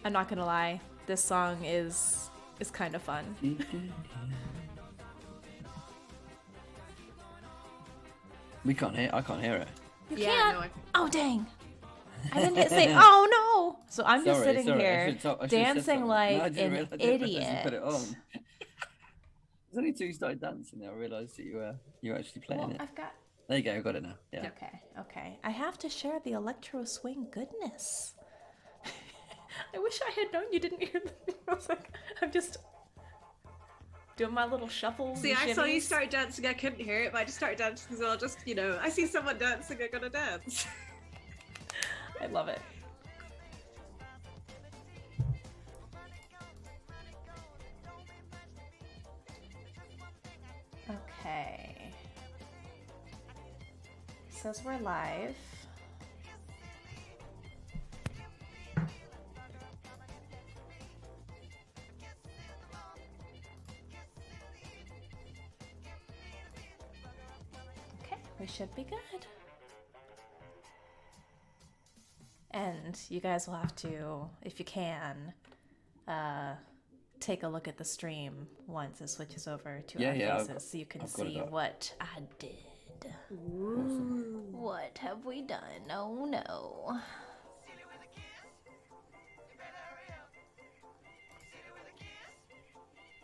I'm not gonna lie. This song is kind of fun. I can't hear it. You Yeah, can't. no, Oh dang! I didn't hit say. Oh no! So I'm just Sorry, sitting I here should've said dancing something. like No, I didn't an realise- I didn't realise you idiot. put it on. It's only until you started dancing that I realised that you were actually playing Well, it. I've got. There you go, I got it now. Yeah. Okay. I have to share the electro swing goodness. I wish I had known you didn't hear the music. I'm just doing my little shuffles. See, and I saw you shimmies. start dancing, I couldn't hear it, but I just started dancing as well. Just, I see someone dancing, I gotta dance. I love it. Okay. Says we're live. Okay, we should be good. And you guys will have to, if you can, take a look at the stream once it switches over to our faces so you can see what I did. Ooh. What have we done? Oh no.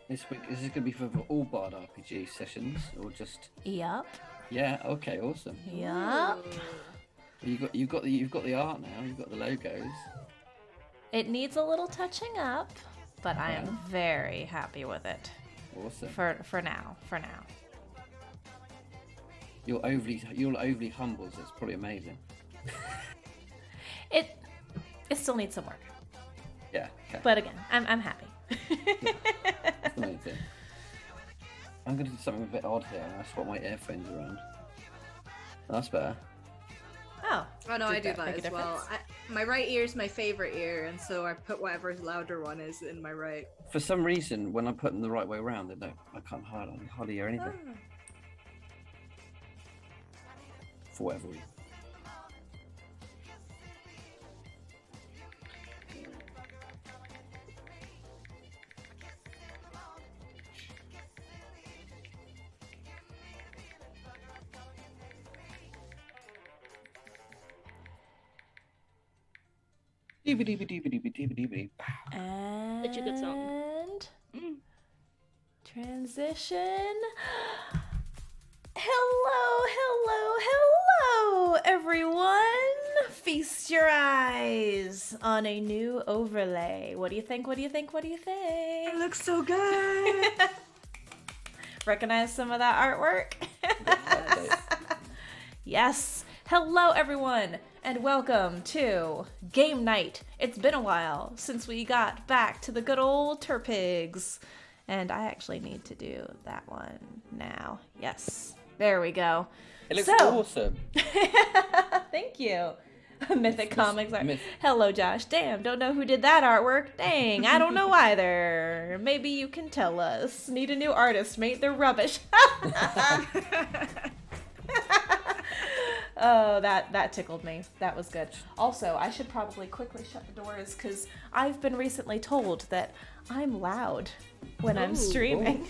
This week is this gonna be for all Bard RPG sessions or just? Yup. Yeah. Okay. Awesome. Yup. You've got the art now. You've got the logos. It needs a little touching up, but I am very happy with it. Awesome. For now. You're overly humble, so it's probably amazing. It still needs some work. Yeah. Okay. But again, I'm happy. That's amazing. I'm gonna do something a bit odd here. I swap my earphones around. That's better. Oh. Oh no, I do make that a as well. My right ear is my favorite ear, and so I put whatever louder one is in my right. For some reason, when I put them the right way around, I can't hardly hear anything. For whatever reason. And Such a good song. Transition. Hello, everyone. Feast your eyes on a new overlay. What do you think? It looks so good. Recognize some of that artwork? Yes. Hello, everyone, and welcome to Game Night. It's been a while since we got back to the good old Turpigs. And I actually need to do that one now. Yes. There we go. It looks awesome. Thank you. Mythic Comics art. Hello, Josh. Damn, don't know who did that artwork. Dang, I don't know either. Maybe you can tell us. Need a new artist, mate. They're rubbish. Oh, that tickled me. That was good. Also, I should probably quickly shut the doors because I've been recently told that I'm loud when I'm streaming.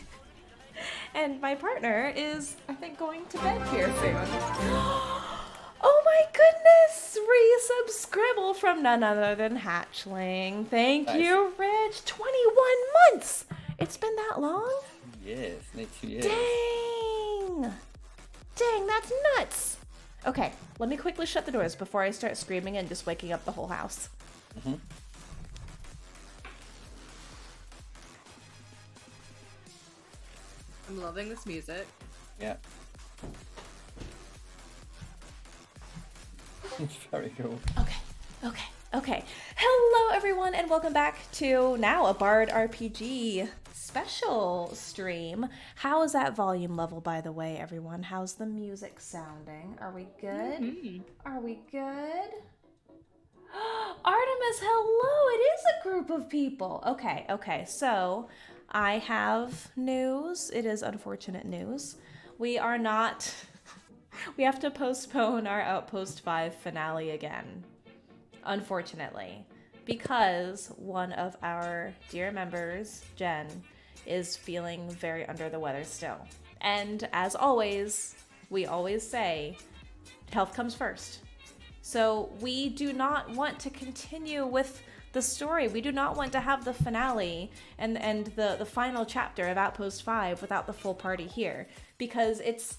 And my partner is, I think, going to bed here soon. Oh my goodness! Resub Scribble from none other than Hatchling. Thank you, Rich. 21 months! It's been that long? Yes, next 2 years. Dang, that's nuts! Okay, let me quickly shut the doors before I start screaming and just waking up the whole house. Mm-hmm. I'm loving this music. Yeah. It's very cool. Okay. Hello, everyone, and welcome back to now a Bard RPG special stream. How is that volume level, by the way, everyone? How's the music sounding? Are we good? Mm-hmm. Are we good? Artemis, hello! It is a group of people. Okay, so I have news. It is unfortunate news. We are not... We have to postpone our Outpost 5 finale again. Unfortunately. because one of our dear members, Jen, is feeling very under the weather still. And as always, we always say, health comes first. So we do not want to continue with the story. We do not want to have the finale and the final chapter of Outpost 5 without the full party here, because it's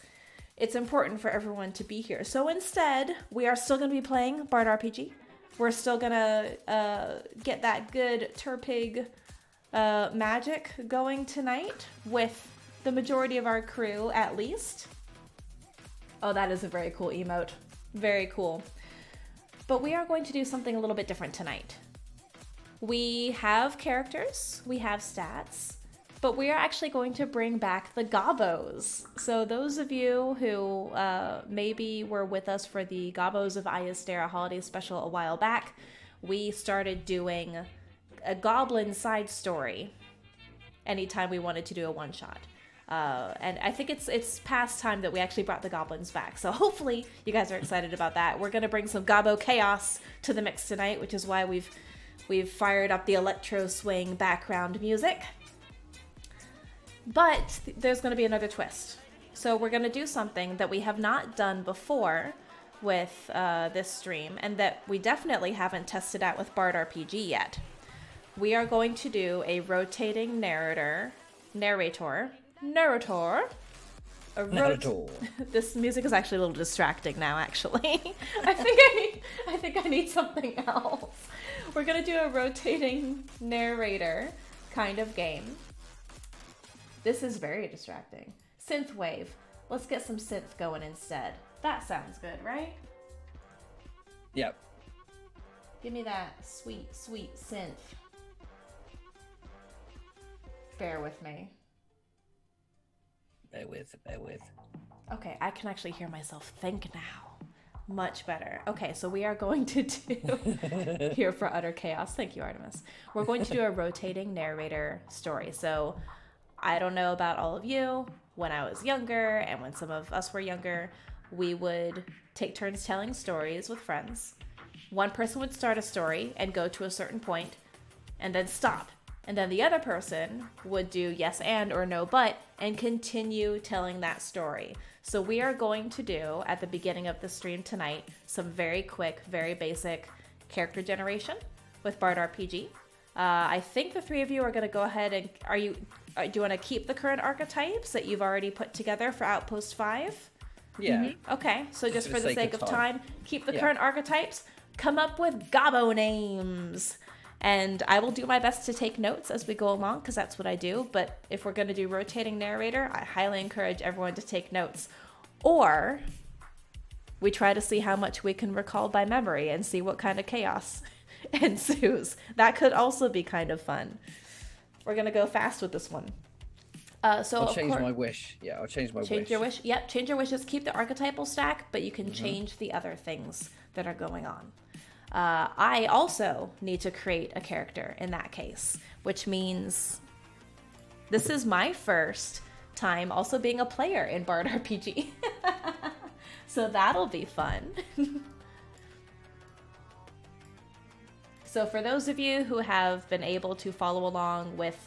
important for everyone to be here. So instead, we are still going to be playing Bard RPG. We're still going to get that good Turpig magic going tonight with the majority of our crew, at least. Oh, that is a very cool emote. Very cool. But we are going to do something a little bit different tonight. We have characters, we have stats, but we are actually going to bring back the Gobbos. So those of you who maybe were with us for the Gobbos of Ayastera holiday special a while back, we started doing a Goblin side story anytime we wanted to do a one-shot. And I think it's past time that we actually brought the Goblins back. So hopefully you guys are excited about that. We're going to bring some Gobbo chaos to the mix tonight, which is why we've fired up the electro swing background music. But there's going to be another twist. So we're going to do something that we have not done before with this stream, and that we definitely haven't tested out with Bard RPG yet. We are going to do a rotating narrator. This music is actually a little distracting now, actually. I think I need something else. We're gonna do a rotating narrator kind of game. This is very distracting. Synthwave. Let's get some synth going instead. That sounds good, right? Yep. Give me that sweet, sweet synth. Bear with me. Bear with. Okay, I can actually hear myself think now. Much better. Okay, so we are going to do here for utter chaos. Thank you, Artemis. We're going to do a rotating narrator story. So I don't know about all of you. When I was younger and when some of us were younger, we would take turns telling stories with friends. One person would start a story and go to a certain point and then stop. And then the other person would do yes and or no but and continue telling that story. So we are going to do, at the beginning of the stream tonight, some very quick, very basic character generation with Bard RPG. I think the three of you are going to go ahead and... do you want to keep the current archetypes that you've already put together for Outpost 5? Yeah. Mm-hmm. Okay, so just for the sake of time, keep the current archetypes, come up with Gobbo names. And I will do my best to take notes as we go along, because that's what I do. But if we're going to do rotating narrator, I highly encourage everyone to take notes. Or we try to see how much we can recall by memory and see what kind of chaos ensues. That could also be kind of fun. We're going to go fast with this one. I'll change my wish. Yeah, I'll change my wish. Change your wish. Yep, change your wishes. Keep the archetypal stack, but you can change the other things that are going on. I also need to create a character in that case, which means this is my first time also being a player in Bard RPG. So that'll be fun. So for those of you who have been able to follow along with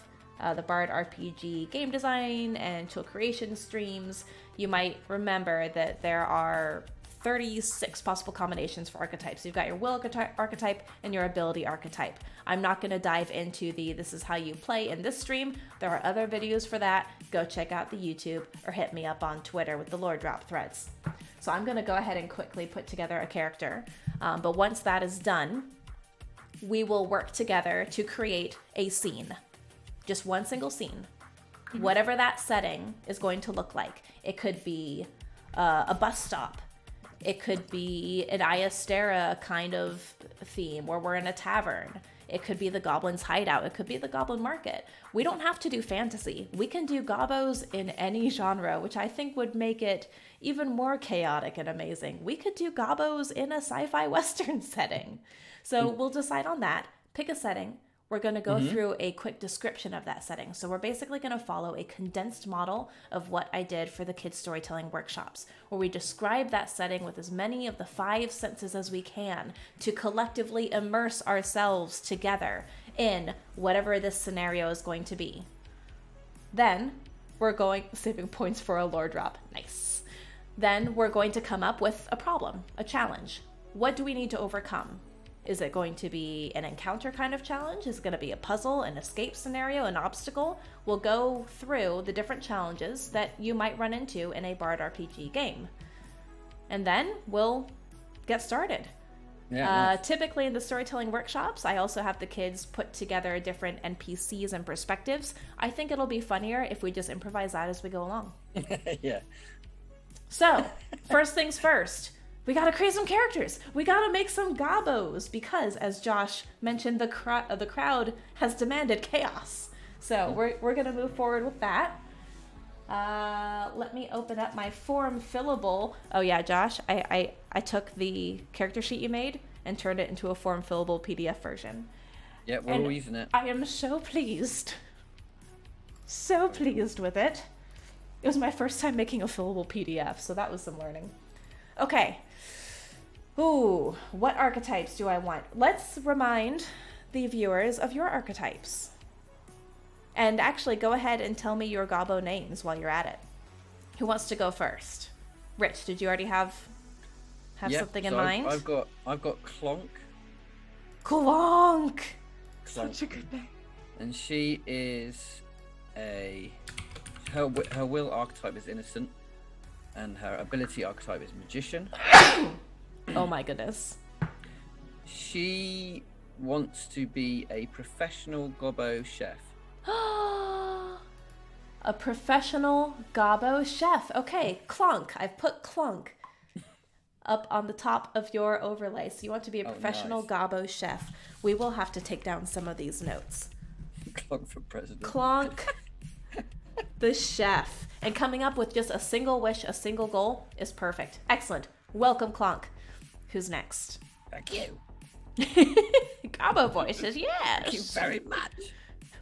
the Bard RPG game design and tool creation streams, you might remember that there are 36 possible combinations for archetypes. You've got your will archetype and your ability archetype. I'm not going to dive into this is how you play in this stream. There are other videos for that. Go check out the YouTube or hit me up on Twitter with the lore drop threads. So I'm going to go ahead and quickly put together a character. But once that is done, we will work together to create a scene. Just one single scene. Whatever that setting is going to look like. It could be a bus stop. It could be an Ayastera kind of theme where we're in a tavern. It could be the Goblins' hideout. It could be the Goblin market. We don't have to do fantasy. We can do Gobbos in any genre, which I think would make it even more chaotic and amazing. We could do Gobbos in a sci-fi Western setting. So we'll decide on that, pick a setting. we're going to go through a quick description of that setting. So we're basically going to follow a condensed model of what I did for the kids' storytelling workshops, where we describe that setting with as many of the 5 senses as we can to collectively immerse ourselves together in whatever this scenario is going to be. Then we're saving points for a lore drop. Nice. Then we're going to come up with a problem, a challenge. What do we need to overcome? Is it going to be an encounter kind of challenge? Is it going to be a puzzle, an escape scenario, an obstacle? We'll go through the different challenges that you might run into in a Bard RPG game. And then we'll get started. Yeah, nice. Typically in the storytelling workshops, I also have the kids put together different NPCs and perspectives. I think it'll be funnier if we just improvise that as we go along. Yeah. So, first things first. We gotta create some characters. We gotta make some gobbos because, as Josh mentioned, the crowd has demanded chaos. So we're gonna move forward with that. Let me open up my form fillable. Oh yeah, Josh, I took the character sheet you made and turned it into a form fillable PDF version. Yeah, we're all using it. I am so pleased. So pleased with it. It was my first time making a fillable PDF, so that was some learning. Okay. Ooh, what archetypes do I want? Let's remind the viewers of your archetypes. And actually, go ahead and tell me your Gobbo names while you're at it. Who wants to go first? Rich, did you already have something in mind? I've got Clonk. Clonk! Such a good name. And she is her will archetype is innocent, and her ability archetype is magician. Oh my goodness. She wants to be a professional Gobbo chef. A professional Gobbo chef. Okay, Clonk. I've put Clonk up on the top of your overlay. So you want to be a professional nice. Gobbo chef. We will have to take down some of these notes. Clonk for president. Clonk the chef. And coming up with just a single wish, a single goal is perfect. Excellent. Welcome, Clonk. Who's next? Thank you. Gobbo voice says yes. Thank you very much.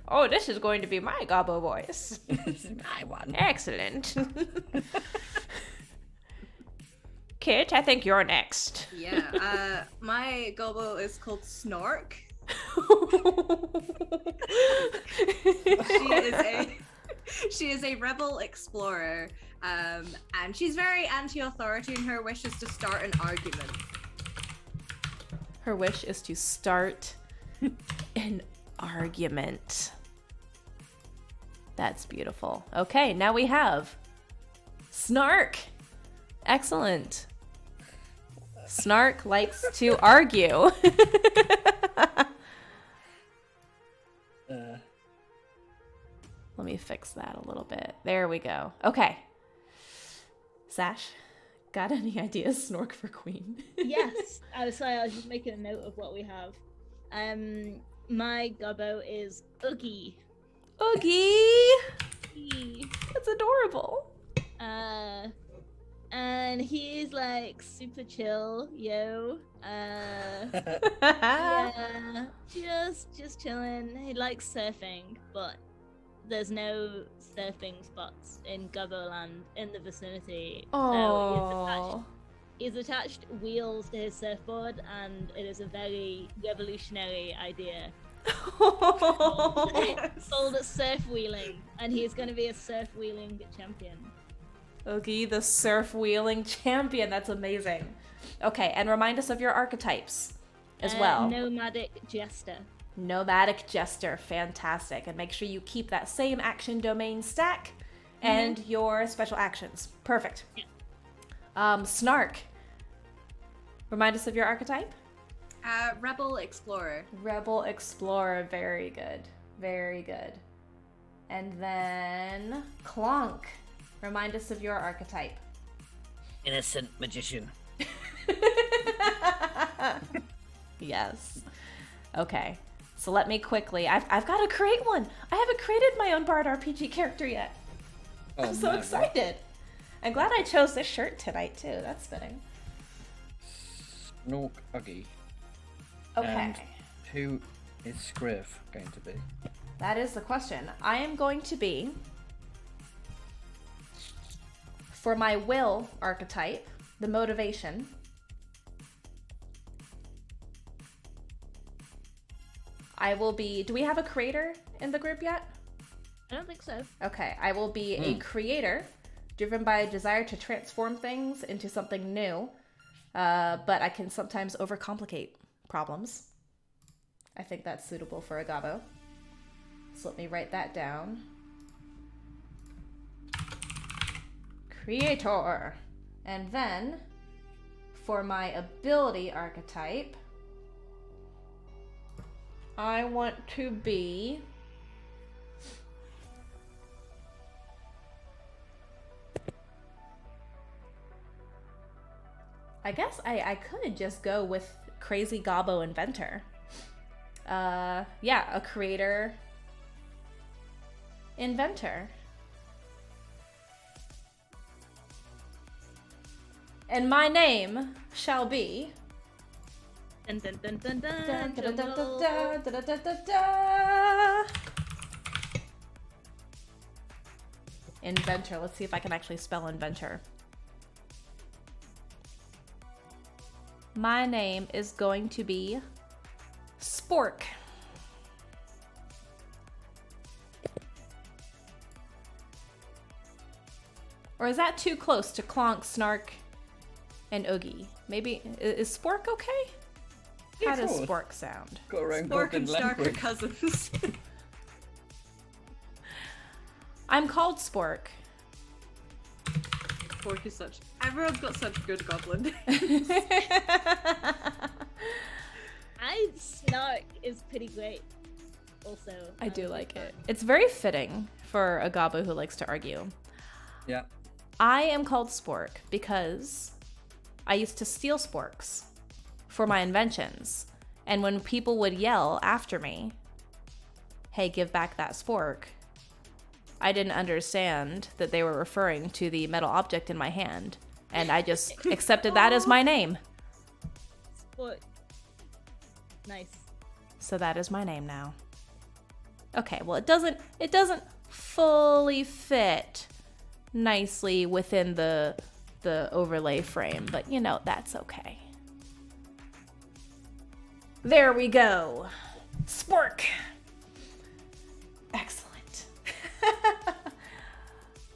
Oh, this is going to be my Gobbo voice. This is my one. Excellent. Kit, I think you're next. Yeah, my Gobbo is called Snork. She is a rebel explorer, and she's very anti-authority, and her wish is to start an argument. Her wish is to start an argument. That's beautiful. Okay, now we have Snark. Excellent. Snark likes to argue. Let me fix that a little bit. There we go. Okay. Sash, got any ideas? Snork for queen? Yes. I was just making a note of what we have. My Gobbo is Oogie. Oogie! That's adorable. And he's like super chill, yo. Yeah, just chilling. He likes surfing, but there's no surfing spots in Gobbo land in the vicinity. Oh. So he's attached wheels to his surfboard, and it is a very revolutionary idea. It's called surf wheeling, and he's going to be a surf wheeling champion. Oogie, the surf wheeling champion. That's amazing. Okay, and remind us of your archetypes as well. Nomadic jester. Nomadic jester, fantastic. And make sure you keep that same action domain stack and your special actions. Perfect. Yeah. Snark. Remind us of your archetype. Rebel explorer. Rebel explorer, very good. Very good. And then Clonk. Remind us of your archetype. Innocent magician. Yes. Okay. So let me quickly. I've got to create one. I haven't created my own Bard RPG character yet. I'm so excited. I'm glad I chose this shirt tonight too. That's fitting. Snork Uggy. Okay. And who is Scriv going to be? That is the question. I am going to be, for my will archetype, the motivation, I will be... Do we have a creator in the group yet? I don't think so. Okay, I will be a creator, driven by a desire to transform things into something new, but I can sometimes overcomplicate problems. I think that's suitable for a Gobbo. So let me write that down. Creator. And then, for my ability archetype, I want to be... I guess I could just go with crazy Gobbo inventor. Yeah, a creator inventor. And my name shall be... Dun, dun, dun, dun, dun, Da, da, da, da, jungle. da, da, da, da, da, da. Inventor. Let's see if I can actually spell inventor. My name is going to be Spork. Or is that too close to Clonk, Snark, and Oogie? Maybe is Spork okay? Yeah, How does of course. Spork sound? Got our own Spork goblin and Stark are language. cousins. I'm called Spork. Spork is such. Everyone's got such good goblin. Snark is pretty great. Also, I do like it. It's very fitting for a Gobbo who likes to argue. Yeah. I am called Spork because I used to steal sporks for my inventions. And when people would yell after me, hey, give back that spork, I didn't understand that they were referring to the metal object in my hand. And I just accepted that as my name. Sport. Nice. So that is my name now. Okay, well it doesn't fully fit nicely within the overlay frame, but you know, that's okay. There we go. Spork. Excellent.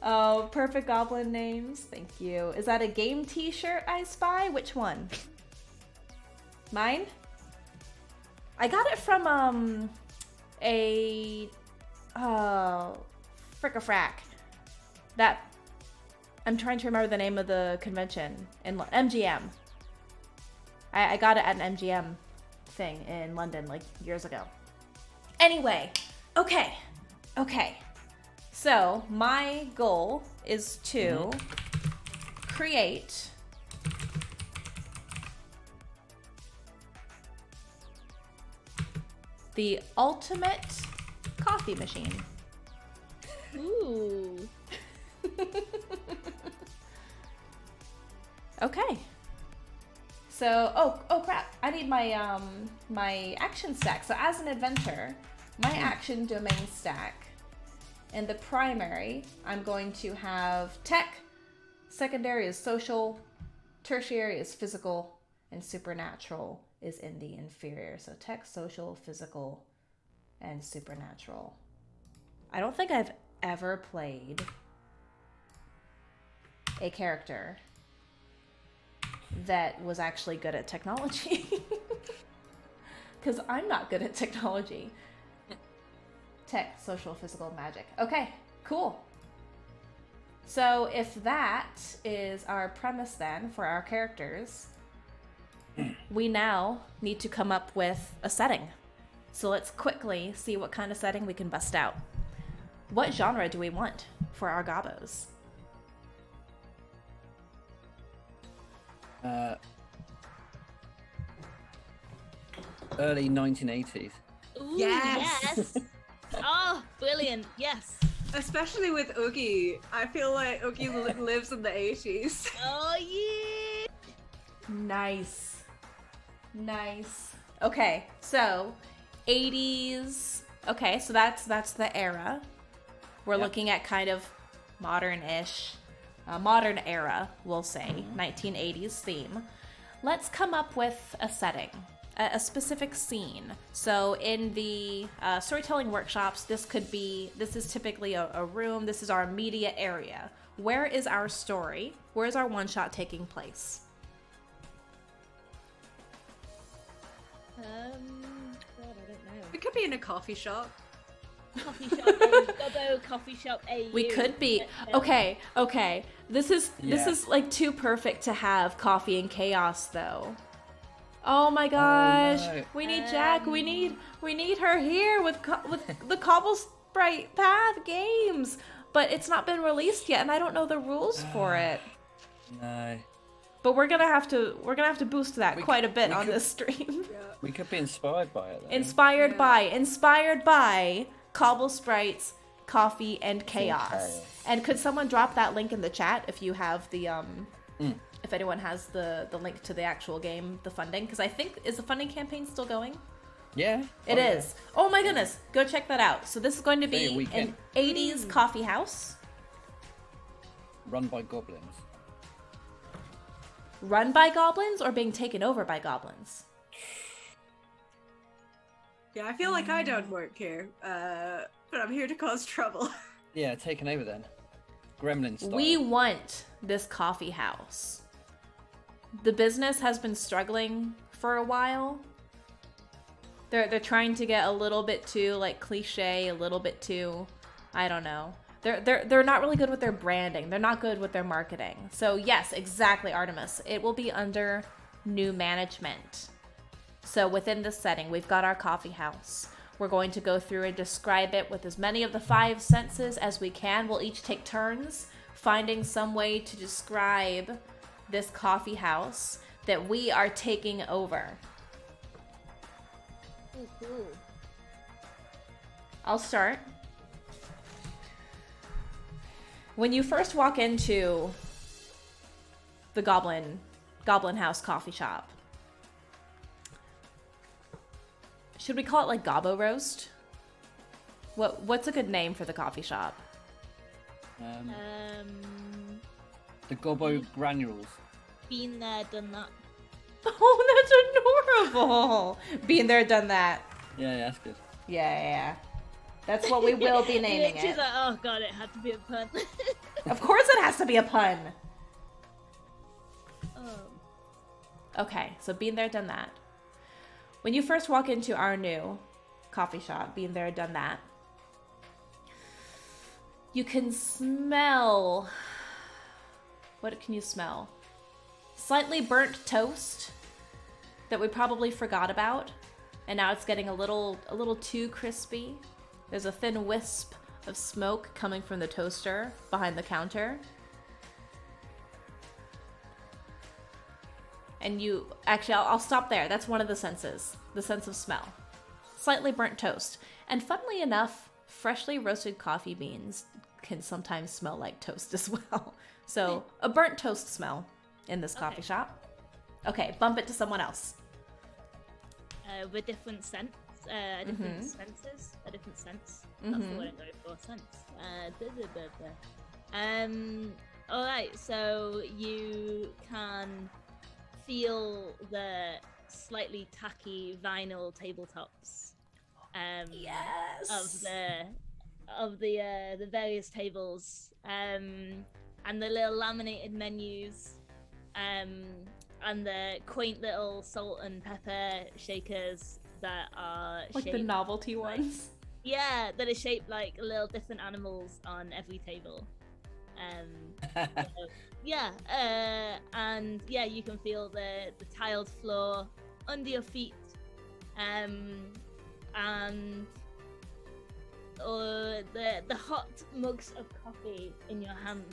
Oh, perfect goblin names. Thank you. Is that a game t-shirt I spy? Which one? Mine? I got it from a frick-a-frack. That I'm trying to remember the name of the convention in MGM. I got it at an MGM thing in London like years ago. Anyway, okay. So my goal is to create the ultimate coffee machine. Ooh. Okay. So, oh crap! I need my my action stack. So, as an adventurer, my action domain stack, in the primary, I'm going to have tech. Secondary is social. Tertiary is physical, and supernatural is in the inferior. So, tech, social, physical, and supernatural. I don't think I've ever played a character that was actually good at technology. Because I'm not good at technology. Tech, social, physical, magic. Okay, cool. So if that is our premise then for our characters, we now need to come up with a setting. So let's quickly see what kind of setting we can bust out. What genre do we want for our Gobbos? Early 1980s. Ooh, Yes. Oh, brilliant. Yes. Especially with Oogie. I feel like Oogie lives in the 80s. Oh, yeah. Nice. Okay, so 80s. Okay, so that's the era. We're Yep. looking at kind of modern-ish, modern era, we'll say, 1980s theme. Let's come up with a setting, a specific scene. So in the storytelling workshops, this is typically a room. This is our media area. Where is our story? Where is our one-shot taking place? God, I don't know. It could be in a coffee shop. Coffee shop, Gobbo coffee shop. We could be. Okay. This is like too perfect to have coffee and chaos though. Oh my gosh. no. We need Jack. We need her here with the Cobble Sprite Path games. But it's not been released yet and I don't know the rules for it. No. But we're gonna have to boost that quite a bit on could- this stream. We could be inspired by it, though. Inspired by Cobble Sprites, Coffee, and Chaos. And could someone drop that link in the chat if you have the if anyone has the link to the actual game, the funding? Because I think, is the funding campaign still going? Yeah. It is. Oh my goodness, go check that out. So this is going to Be a be weekend. an 80s coffee house. Run by goblins. Run by goblins or being taken over by goblins? Yeah, I feel like I don't work here, but I'm here to cause trouble. Yeah, taken over then. Gremlin style. We want this coffee house. The business has been struggling for a while. They're trying to get a little bit too like cliche, a little bit too, I don't know. They're not really good with their branding. They're not good with their marketing. So yes, exactly, Artemis. It will be under new management. So within this setting, we've got our coffee house. We're going to go through and describe it with as many of the 5 senses as we can. We'll each take turns finding some way to describe this coffee house that we are taking over. Ooh, cool. I'll start. When you first walk into the Goblin House coffee shop, should we call it like Gobbo Roast? What's a good name for the coffee shop? The Gobbo granules. Been there, done that. Oh, that's adorable. Been there, done that. Yeah, that's good. Yeah. That's what we will be naming She's it. like, oh god, it had to be a pun. Of course it has to be a pun. Oh. Okay, so been there, done that. When you first walk into our new coffee shop, been there, done that, you can smell... What can you smell? Slightly burnt toast that we probably forgot about, and now it's getting a little too crispy. There's a thin wisp of smoke coming from the toaster behind the counter. And you... Actually, I'll stop there. That's one of the senses. The sense of smell. Slightly burnt toast. And funnily enough, freshly roasted coffee beans can sometimes smell like toast as well. So, a burnt toast smell in this coffee shop. Okay, bump it to someone else. With different scents, different senses, a different sense. That's the word I'm going for. Sense. All right. So you can feel the slightly tacky vinyl tabletops. Yes. Of the various tables. And the little laminated menus. And the quaint little salt and pepper shakers that are Like shaped the novelty ones. Yeah, that are shaped like little different animals on every table. And you can feel the tiled floor under your feet, and the hot mugs of coffee in your hand.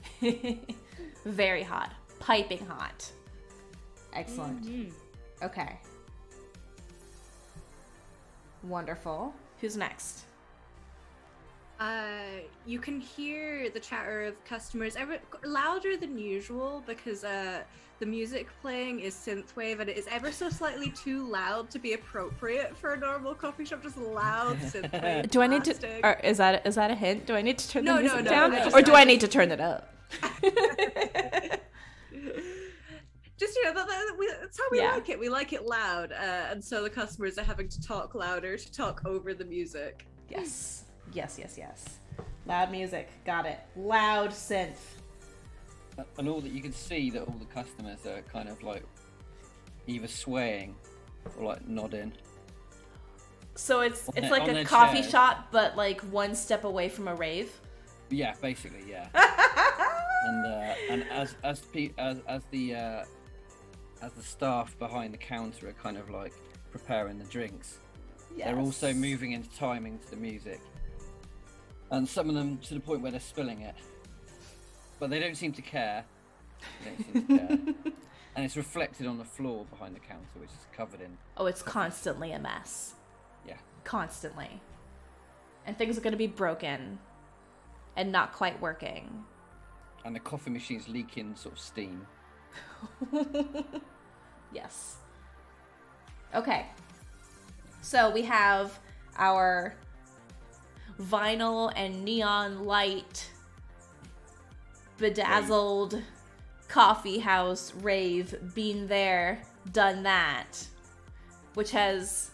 Very hot. Piping hot. Excellent. Mhm. Okay. Wonderful. Who's next? You can hear the chatter of customers ever louder than usual because the music playing is synthwave and it is ever so slightly too loud to be appropriate for a normal coffee shop. Just loud synthwave. Do I need blasting. to? Or is that a hint? Do I need to turn the music no, down, just- or do I need to turn it up? Just that's how we Yeah. like it. We like it loud, and so the customers are having to talk louder to talk over the music. Yes. Loud music. Got it. Loud synth. And all that you can see that all the customers are kind of like either swaying or like nodding. So it's On like on a their coffee chairs. shop, but like one step away from a rave. Yeah, basically, yeah. And as the staff behind the counter are kind of like preparing the drinks, they're also moving into timing to the music. And some of them to the point where they're spilling it. But they don't seem to care. And it's reflected on the floor behind the counter, which is covered in. Oh, it's constantly a mess. Yeah. Constantly. And things are going to be broken and not quite working. And the coffee machine's leaking sort of steam. Yes. Okay. So we have our vinyl and neon light bedazzled coffee house rave, been there, done that, which has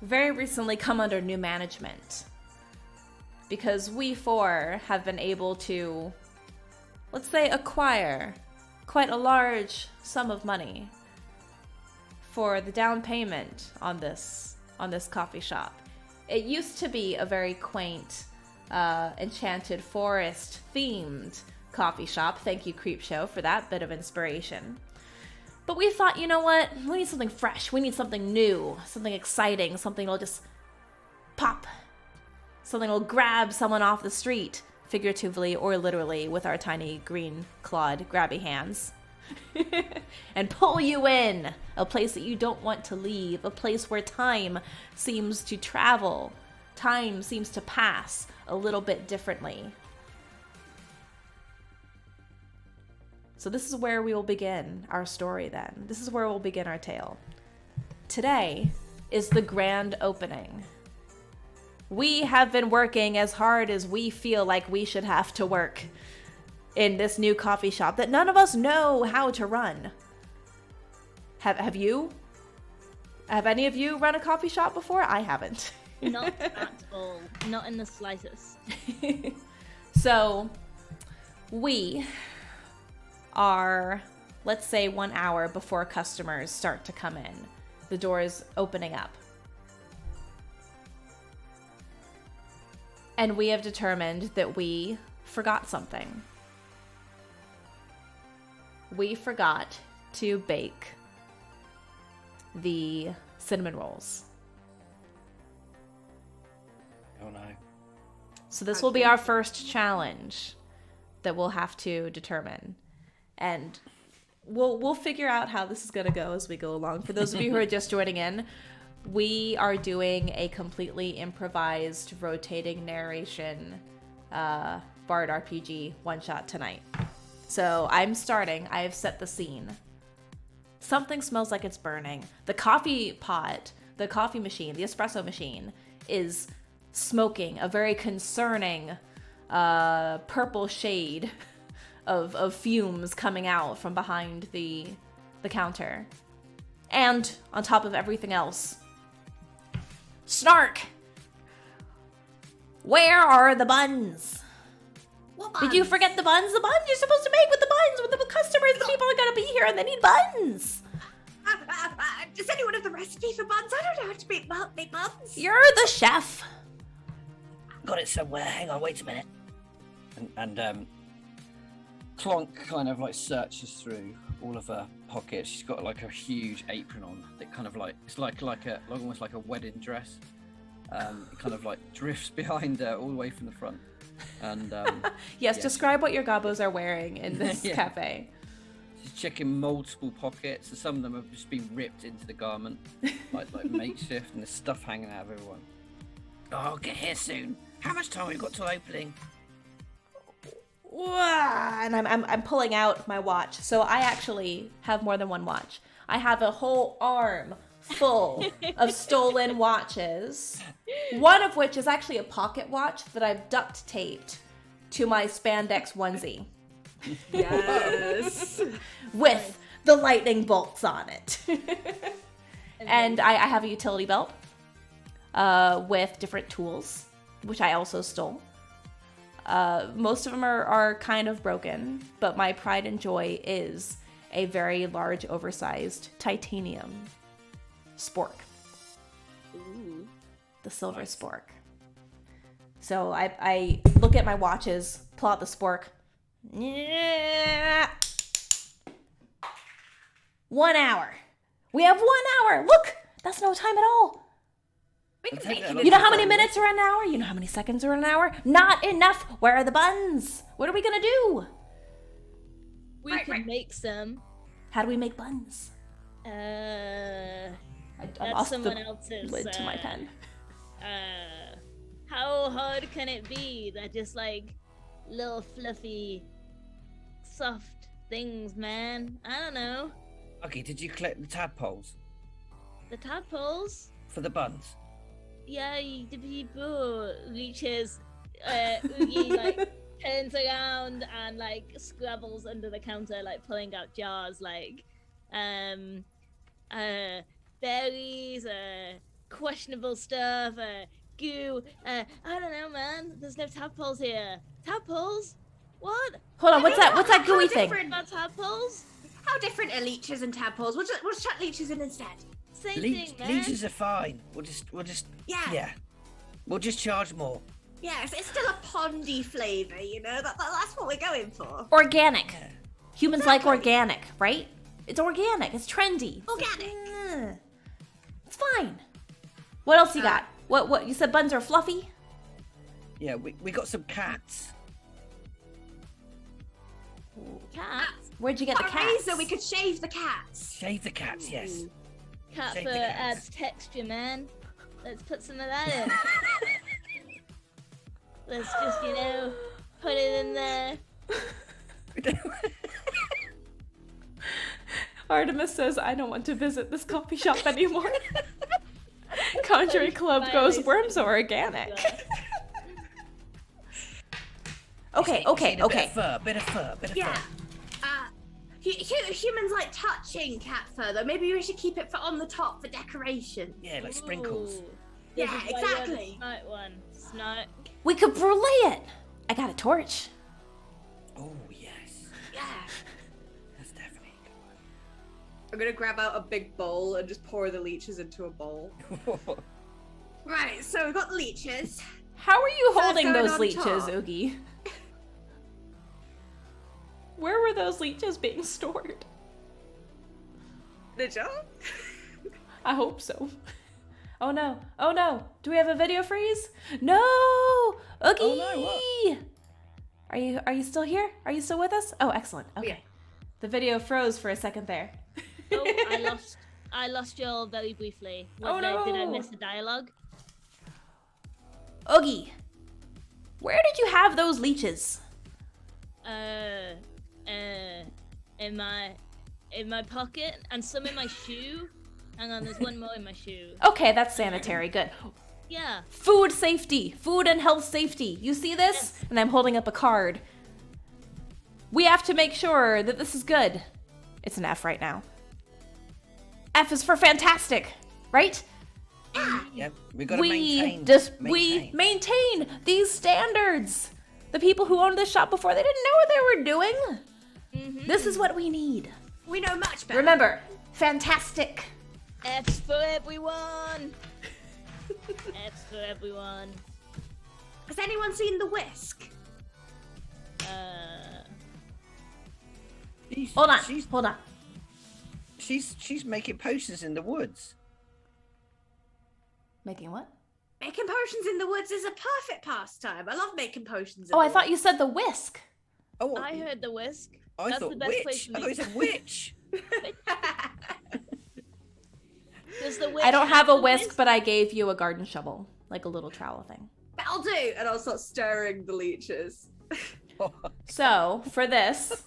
very recently come under new management because we four have been able to, let's say, acquire quite a large sum of money for the down payment on this coffee shop. It used to be a very quaint, enchanted forest themed coffee shop. Thank you, Creepshow, for that bit of inspiration. But we thought, you know what? We need something fresh. We need something new, something exciting, something that'll just pop. Something that'll grab someone off the street, figuratively or literally, with our tiny green clawed grabby hands. And pull you in, a place that you don't want to leave, a place where time seems to travel, time seems to pass a little bit differently. So this is where we will begin our story then. This is where we'll begin our tale. Today is the grand opening. We have been working as hard as we feel like we should have to work in this new coffee shop that none of us know how to run. Have you? Have any of you run a coffee shop before? I haven't. Not at all. Not in the slightest. So, we are, let's say, 1 hour before customers start to come in. The door is opening up. And we have determined that we forgot something. We forgot to bake the cinnamon rolls. Oh no. So this will be our first challenge that we'll have to determine. And we'll figure out how this is going to go as we go along. For those of you who are just joining in, we are doing a completely improvised rotating narration Bard RPG one-shot tonight. So I'm starting. I have set the scene. Something smells like it's burning. The coffee pot, the coffee machine, the espresso machine is smoking a very concerning purple shade of fumes coming out from behind the counter. And on top of everything else, snark! Where are the buns? What Did you buns? forget the buns? The buns you're supposed to make with the buns, with the customers, the people are gonna be here and they need buns. Does anyone have the recipe for buns? I don't know how to make buns. You're the chef. Got it somewhere. Hang on, wait a minute. And Clonk kind of like searches through all of her pockets. She's got like a huge apron on that kind of like it's like almost like a wedding dress. It kind of like drifts behind her all the way from the front. And Yes, yeah. describe what your gobbos are wearing in this Yeah. cafe. she's checking multiple pockets. So some of them have just been ripped into the garment, like makeshift, and there's stuff hanging out of everyone. Oh, I'll get here soon. How much time have we got till opening? And I'm pulling out my watch. So I actually have more than one watch. I have a whole arm full of stolen watches. One of which is actually a pocket watch that I've duct taped to my spandex onesie. Yes. With the lightning bolts on it. And I have a utility belt with different tools, which I also stole. Most of them are kind of broken, but my pride and joy is a very large, oversized titanium spork. Ooh. The silver spork. So I look at my watches, pull out the spork. 1 hour. We have 1 hour. Look, that's no time at all. We can Let's make take that it off. You know how many minutes are an hour? You know how many seconds are an hour? Not enough. Where are the buns? What are we gonna do? We Right, could right. make some. How do we make buns? I I lost someone else's lid to my pen. How hard can it be? They're just like little fluffy, soft things, man. I don't know. Okay, did you collect the tadpoles The tadpoles? for the buns? Yeah, the people reaches. Oogie like turns around and like scrabbles under the counter, like pulling out jars, like berries, questionable stuff, goo. I don't know, man. There's no tadpoles here. Tadpoles? What? Hold on, what's that gooey How thing? different- About tadpoles? How different are leeches and tadpoles? We'll chuck leeches in instead. Same thing, man. Leeches are fine. We'll just Yeah. We'll just charge more. Yeah, it's still a pondy flavour, you know? That's what we're going for. Organic. Yeah. Humans like organic, right? It's organic. It's trendy. Organic. It's fine. What else you got? What you said buns are fluffy? Yeah, we got some cats. Cat. Where'd you get the Got a cats? razor, we could shave the cats. Shave the cats, yes. Cat Shake fur the cats. adds texture, man. Let's put some of that in. Let's just, put it in there. Artemis says, I don't want to visit this coffee shop anymore. Conjuring Club goes, worms are organic. Okay. Bit of fur, bit of fur. Yeah. Humans like touching cat fur, though. Maybe we should keep it on the top for decoration. Yeah, like sprinkles. Ooh. Yeah, This is why you're the exactly. Smart one. Smart. We could brulee it. I got a torch. Oh, yes. Yeah. That's definitely a I'm gonna grab out a big bowl and just pour the leeches into a bowl. good one. Right, so we've got the leeches. How are you So holding going those on leeches, top. Oogie? Where were those leeches being stored? The jar? I hope so. Oh no. Oh no. Do we have a video freeze? No! Oogie! Oh, no, what? Are you still here? Are you still with us? Oh, excellent. Okay. Yeah. The video froze for a second there. Oh, I lost y'all very briefly. Oh, no. Did I miss the dialogue? Oogie, where did you have those leeches? In my pocket, and some in my shoe. Hang on, there's one more in my shoe. Okay, that's sanitary. Good. Yeah. Food safety. Food and health safety. You see this? Yes. And I'm holding up a card. We have to make sure that this is good. It's an F right now. F is for fantastic, right? Yep, we gotta We maintain these standards. The people who owned this shop before, they didn't know what they were doing. Mm-hmm. This is what we need. We know much better. Remember, fantastic. F's for everyone. F's for everyone. Has anyone seen the whisk? Hold on. She's Hold on. she's making potions in the woods. Making what? Making potions in the woods is a perfect pastime. I love making potions. Oh, I thought you said the whisk. Oh, I heard the whisk. I That's thought the best place witch. to I thought you said witch. Does the whisk I don't have a the whisk, but I gave you a garden shovel, like a little trowel thing. I'll do, and I'll start stirring the leeches. So for this,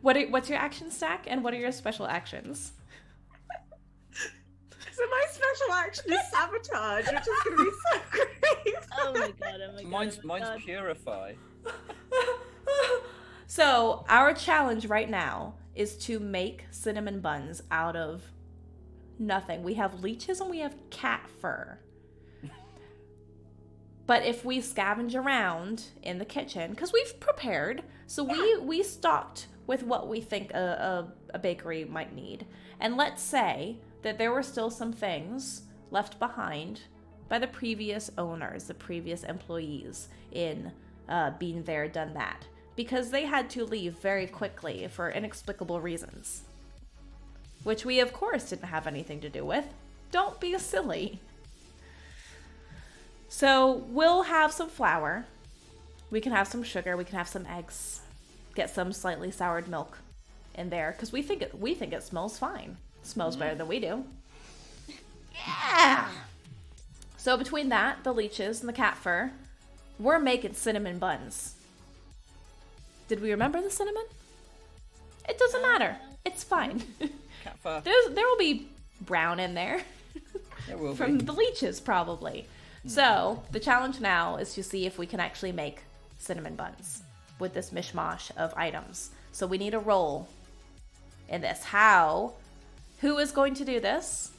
what's your action stack and what are your special actions? So my special action is sabotage, which is going to be so great. Oh my god, oh my god. Mine's purify. So our challenge right now is to make cinnamon buns out of nothing. We have leeches and we have cat fur. But if we scavenge around in the kitchen, because we've prepared, so we stocked with what we think a bakery might need. And let's say that there were still some things left behind by the previous owners, the previous employees in Been There, Done That, because they had to leave very quickly for inexplicable reasons, which we of course didn't have anything to do with. Don't be silly. So we'll have some flour, we can have some sugar, we can have some eggs, get some slightly soured milk in there, because we think it smells fine. It smells better than we do. Yeah. So between that, the leeches, and the cat fur, we're making cinnamon buns. Did we remember the cinnamon? It doesn't matter. It's fine. Cat fur. There will be brown in there. There will From be. the leeches, probably. So the challenge now is to see if we can actually make cinnamon buns with this mishmash of items. So we need a roll in this. Who is going to do this?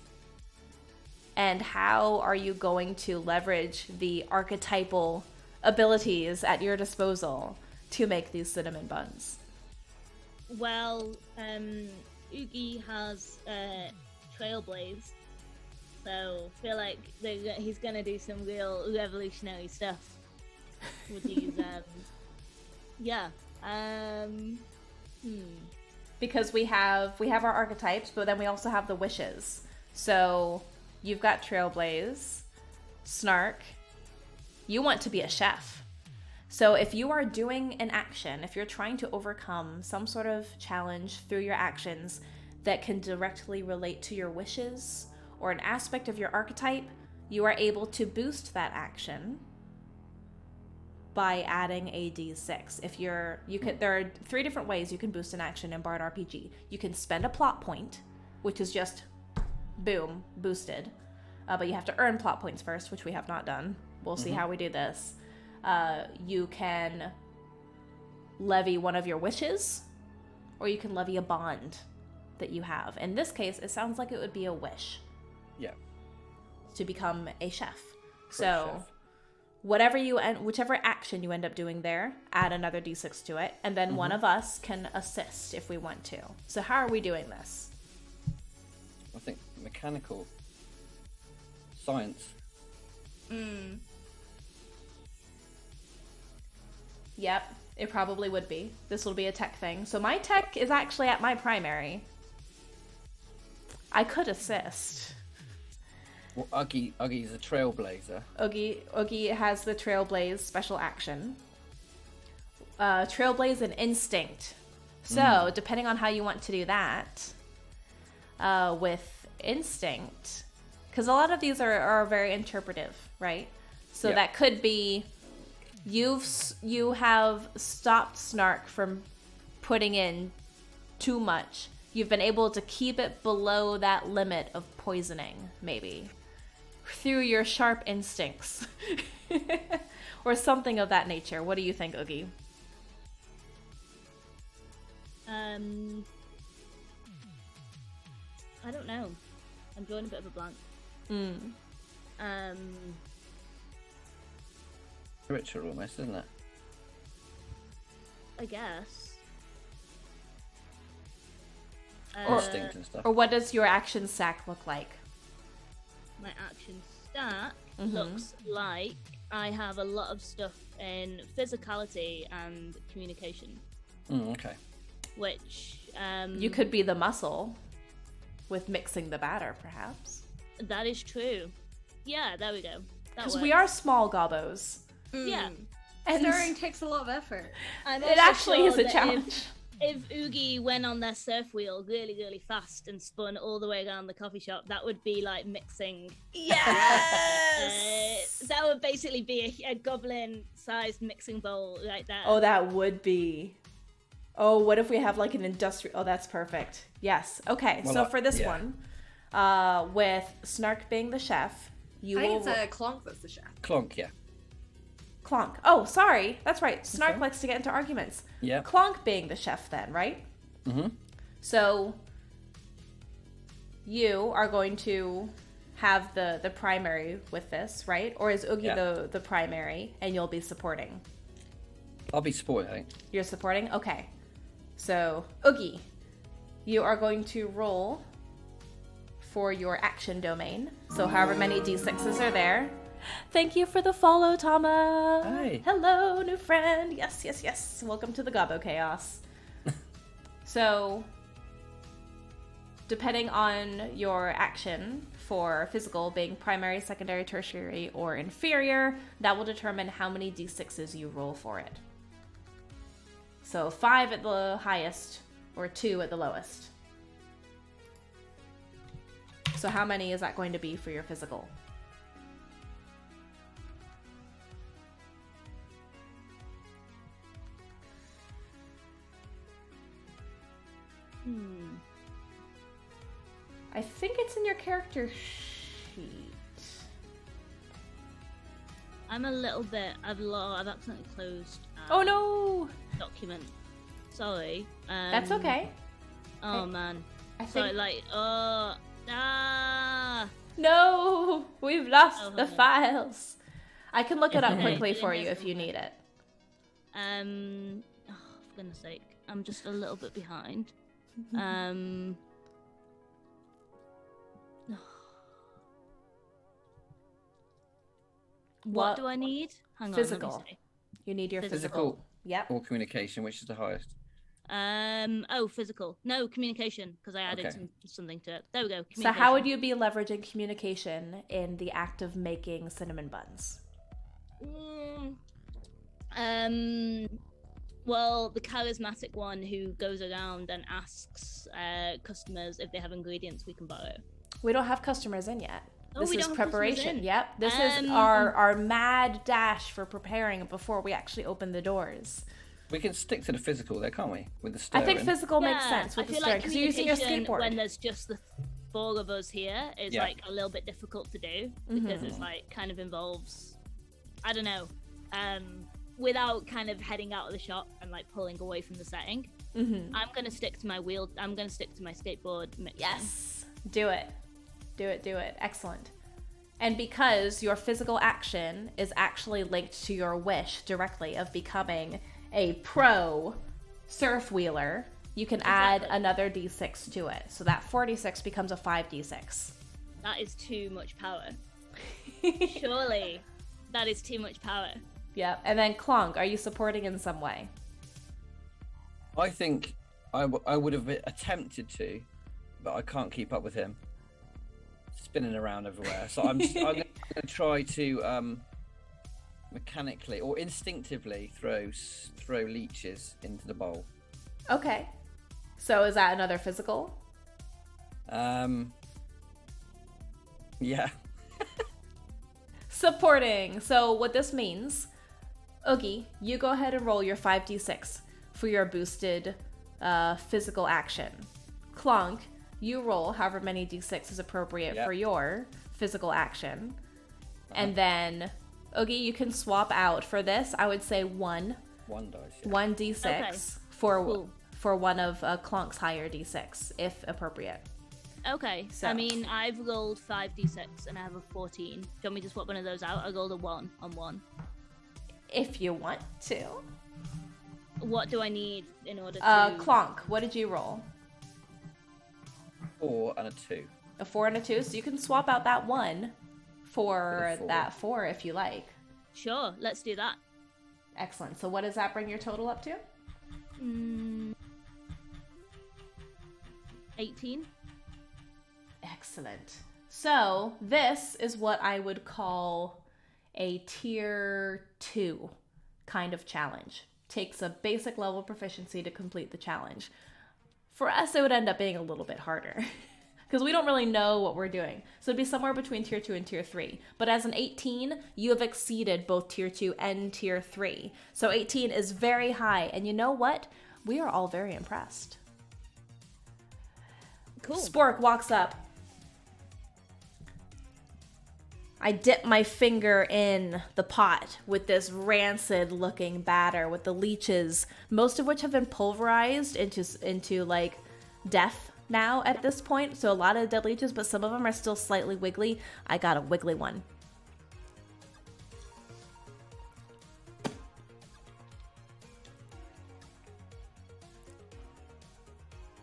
And how are you going to leverage the archetypal abilities at your disposal to make these cinnamon buns? Well, Oogie has Trailblaze, so I feel like he's gonna do some real revolutionary stuff with these. Because we have our archetypes, but then we also have the wishes. So you've got Trailblaze, Snark. You want to be a chef. So if you are doing an action, if you're trying to overcome some sort of challenge through your actions that can directly relate to your wishes or an aspect of your archetype, you are able to boost that action by adding a d6. There are 3 different ways you can boost an action in Bard RPG. You can spend a plot point, which is just boom, boosted. But you have to earn plot points first, which we have not done. We'll see how we do this. You can levy one of your wishes, or you can levy a bond that you have. In this case, it sounds like it would be a wish. Yeah. To become a chef. Chef. Whichever action you end up doing there, add another d6 to it, and then one of us can assist if we want to. So how are we doing this? I think mechanical science. Yep, it probably would be. This will be a tech thing. So my tech is actually at my primary. I could assist. Well, Uggie's a trailblazer. Oogie has the Trailblaze special action. Trailblaze and Instinct. So, depending on how you want to do that, with Instinct, because a lot of these are very interpretive, right? So that could be you have stopped Snark from putting in too much. You've been able to keep it below that limit of poisoning, maybe, through your sharp instincts. Or something of that nature. What do you think, Oogie? I don't know. I'm drawing a bit of a blank. Ritual almost, isn't it? I guess. Instinct and stuff. Or what does your action stack look like? My action stack looks like I have a lot of stuff in physicality and communication. Okay. Which You could be the muscle with mixing the batter, perhaps. that is true. Yeah, there we go. Because we are small gobbos. Yeah. And Stirring takes a lot of effort. I'm it also actually sure is a that challenge. if Oogie went on their surf wheel really, really fast and spun all the way around the coffee shop, that would be like mixing. Yes! That would basically be a goblin-sized mixing bowl right there. Oh, that would be. Oh, what if we have like an industrial? Oh, that's perfect. Yes. Okay, Well, so for this yeah. one, with Snark being the chef, you I will. think it's Clonk that's the chef. Clonk, yeah. Clonk. Oh, sorry. That's right. Snark Okay. likes to get into arguments. Yeah. Clonk being the chef then, right? Mm-hmm. So you are going to have the primary with this, right? Or is Oogie Yeah. the primary and you'll be supporting? I'll be supporting, I think. You're supporting? Okay. So, Oogie, you are going to roll for your action domain. So however many d6s are there. Thank you for the follow, Tama. Hi. Hello, new friend. Yes, yes, yes. Welcome to the Gobbo Chaos. So, depending on your action for physical being primary, secondary, tertiary, or inferior, that will determine how many d6s you roll for it. So 5 at the highest or 2 at the lowest. So how many is that going to be for your physical? I think it's in your character sheet. I'm a little bit. I've accidentally closed. Oh no! Document. Sorry. That's okay. Oh man. I So think like, no, we've lost Oh, the hold on. files. I can look it up Okay, quickly it's in for here you if you somewhere. need it. Oh, for goodness sake, I'm just a little bit behind. What do I need? Hang Physical. on, let me You need your physical. Physical. Yep. Or communication, which is the highest. see. Physical. No, communication, because I added Okay. something to it. There we go. So how would you be leveraging communication in the act of making cinnamon buns? Well, the charismatic one who goes around and asks customers if they have ingredients we can borrow. We don't have customers in yet. Oh, This we is don't have customers preparation. in. Yep. This is our mad dash for preparing before we actually open the doors. We can stick to the physical there, can't we? With the I stirring. think physical makes Yeah, sense with I the feel stirring like because you're using your communication skateboard. when there's just the 4 of us here is Yeah. like a little bit difficult to do because it's like kind of involves, I don't know, without kind of heading out of the shop and like pulling away from the setting. I'm gonna stick to my skateboard mixing. Yes. Do it. Do it. Do it. Excellent. And because your physical action is actually linked to your wish directly of becoming a pro surf wheeler, you can add Exactly. another d6 to it. So that 46 becomes a 5d6. That is too much power. Surely, that is too much power. Yep. And then Clonk, are you supporting in some way? I think I would have attempted to, but I can't keep up with him. Spinning around everywhere. So I'm going to try to mechanically or instinctively throw leeches into the bowl. Okay. So is that another physical? Yeah. Supporting. So what this means, Oogie, you go ahead and roll your 5d6 for your boosted physical action. Clonk, you roll however many d6 is appropriate Yep. for your physical action. And then, Oogie, you can swap out for this, I would say one One dice. Yeah. 1d6 Okay. for Cool. one of Clonk's higher d6, if appropriate. Okay, So- I mean, I've rolled 5d6 and I have a 14. Do you want me to swap one of those out? I rolled a 1 on 1. If you want to. What do I need in order to... Clonk, what did you roll? 4 and a 2. A 4 and a 2, so you can swap out that 1 for For the 4. that 4 if you like. Sure, let's do that. Excellent. So what does that bring your total up to? 18. Excellent. So this is what I would call a tier 2 kind of challenge. takes a basic level proficiency to complete the challenge. For us, it would end up being a little bit harder because we don't really know what we're doing. So it'd be somewhere between tier 2 and tier 3. But as an 18, you have exceeded both tier 2 and tier 3. So 18 is very high. And you know what? We are all very impressed. Cool. Spork walks up. I dip my finger in the pot with this rancid looking batter with the leeches, most of which have been pulverized into like death now at this point. So a lot of dead leeches, but some of them are still slightly wiggly. I got a wiggly one.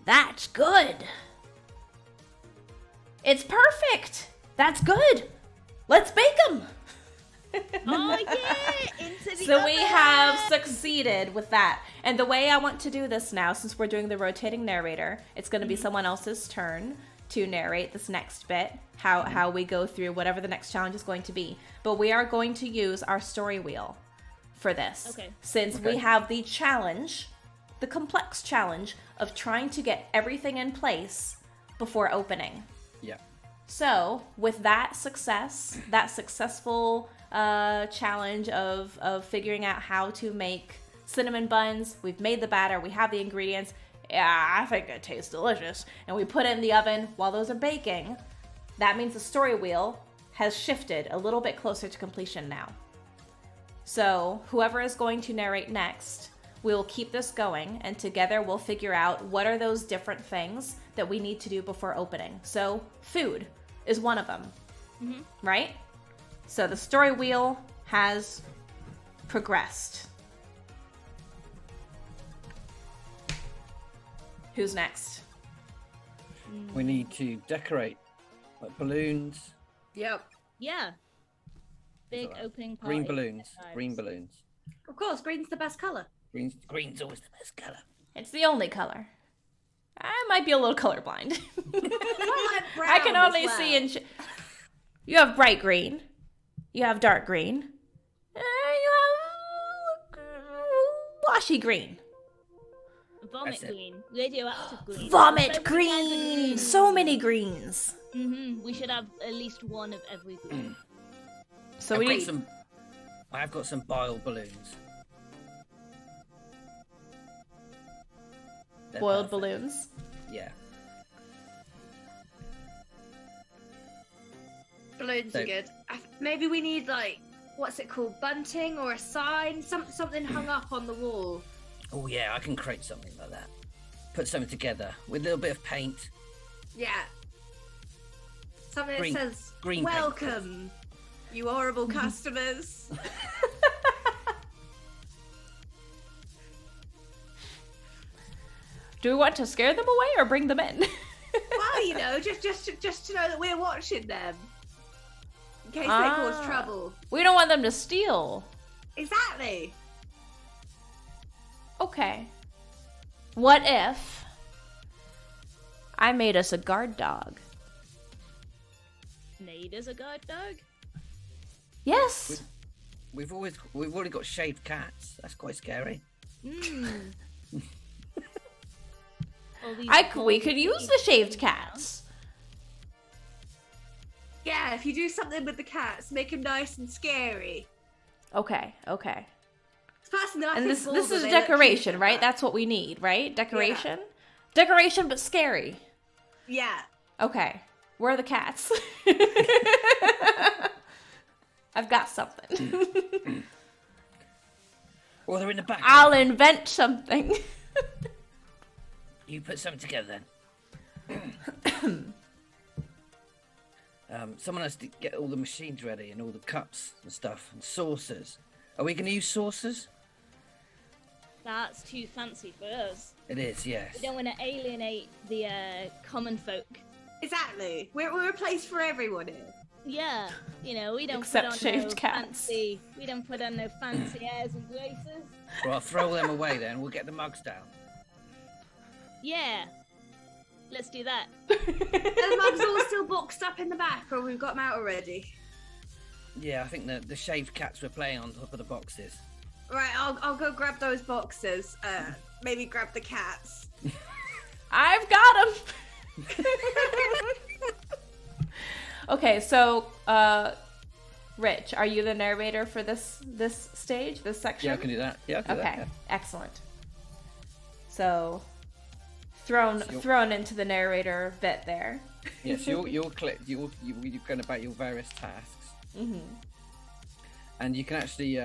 That's good. It's perfect. That's good. Let's bake them. Oh yeah, into the So we oven. have succeeded with that. And the way I want to do this now, since we're doing the rotating narrator, it's going to be someone else's turn to narrate this next bit, how we go through whatever the next challenge is going to be. But we are going to use our story wheel for this. Okay. Since we have the challenge, the complex challenge of trying to get everything in place before opening. Yeah. So, with that success, that successful challenge of figuring out how to make cinnamon buns, we've made the batter, we have the ingredients. Yeah, I think it tastes delicious. And we put it in the oven while those are baking. That means the story wheel has shifted a little bit closer to completion now. So, whoever is going to narrate next, we'll keep this going, and together we'll figure out what are those different things that we need to do before opening. So, food is one of them, right? So the story wheel has progressed. Who's next? We need to decorate like balloons. Yep. Yeah. Big Alright. opening party. Green balloons. vibes. Green balloons. Of course, green's the best color. Green's always the best colour. It's the only color. I might be a little colorblind. Brown I can as only well. see in... You have bright green. You have dark green. You have washy green. Vomit That's it. green. Radioactive green. Vomit So many kinds of green! greens. So many greens. We should have at least one of every green. So I've we got need... some. I've got some bile balloons. They're boiled perfect. balloons. Yeah. Balloons So- are good. Maybe we need like, what's it called? Bunting or a sign? Something hung up on the wall. Oh yeah, I can create something like that. Put something together with a little bit of paint. Yeah. Something Green- that says, green paint. welcome, you horrible customers. Do we want to scare them away or bring them in? Well, you know, just to know that we're watching them. In case they Ah. cause trouble. We don't want them to steal. Exactly. Okay. What if I made us a guard dog? Nade is a guard dog. Yes. We've already got shaved cats. That's quite scary. All these We could use the shaved cats. Yeah, if you do something with the cats, make them nice and scary. Okay. Personally, I And think this Bulba, is they look decoration, cute right? like that. That's what we need, right? Decoration? Decoration but scary. Yeah. Okay. Where are the cats? I've got something. Well, they're in the back. I'll invent something. You put something together then. Someone has to get all the machines ready and all the cups and stuff and saucers. Are we going to use saucers? That's too fancy for us. It is, yes. We don't want to alienate the common folk. Exactly. We're a place for everyone here. Yeah, you know, we don't Except put on shaved no cats. fancy. We don't put on no fancy airs and graces. Well, I'll throw them away then. We'll get the mugs down. Yeah, let's do that. Are the mugs all still boxed up in the back, or we've got them out already? Yeah, I think the shaved cats were playing on top of the boxes. Right, I'll go grab those boxes. Maybe grab the cats. I've got them. Okay, so Rich, are you the narrator for this stage, this section? Yeah, I can do that. Yeah, I can do that. Okay, Yeah. excellent. So thrown into the narrator bit there. Yes, you're going about your various tasks, and you can actually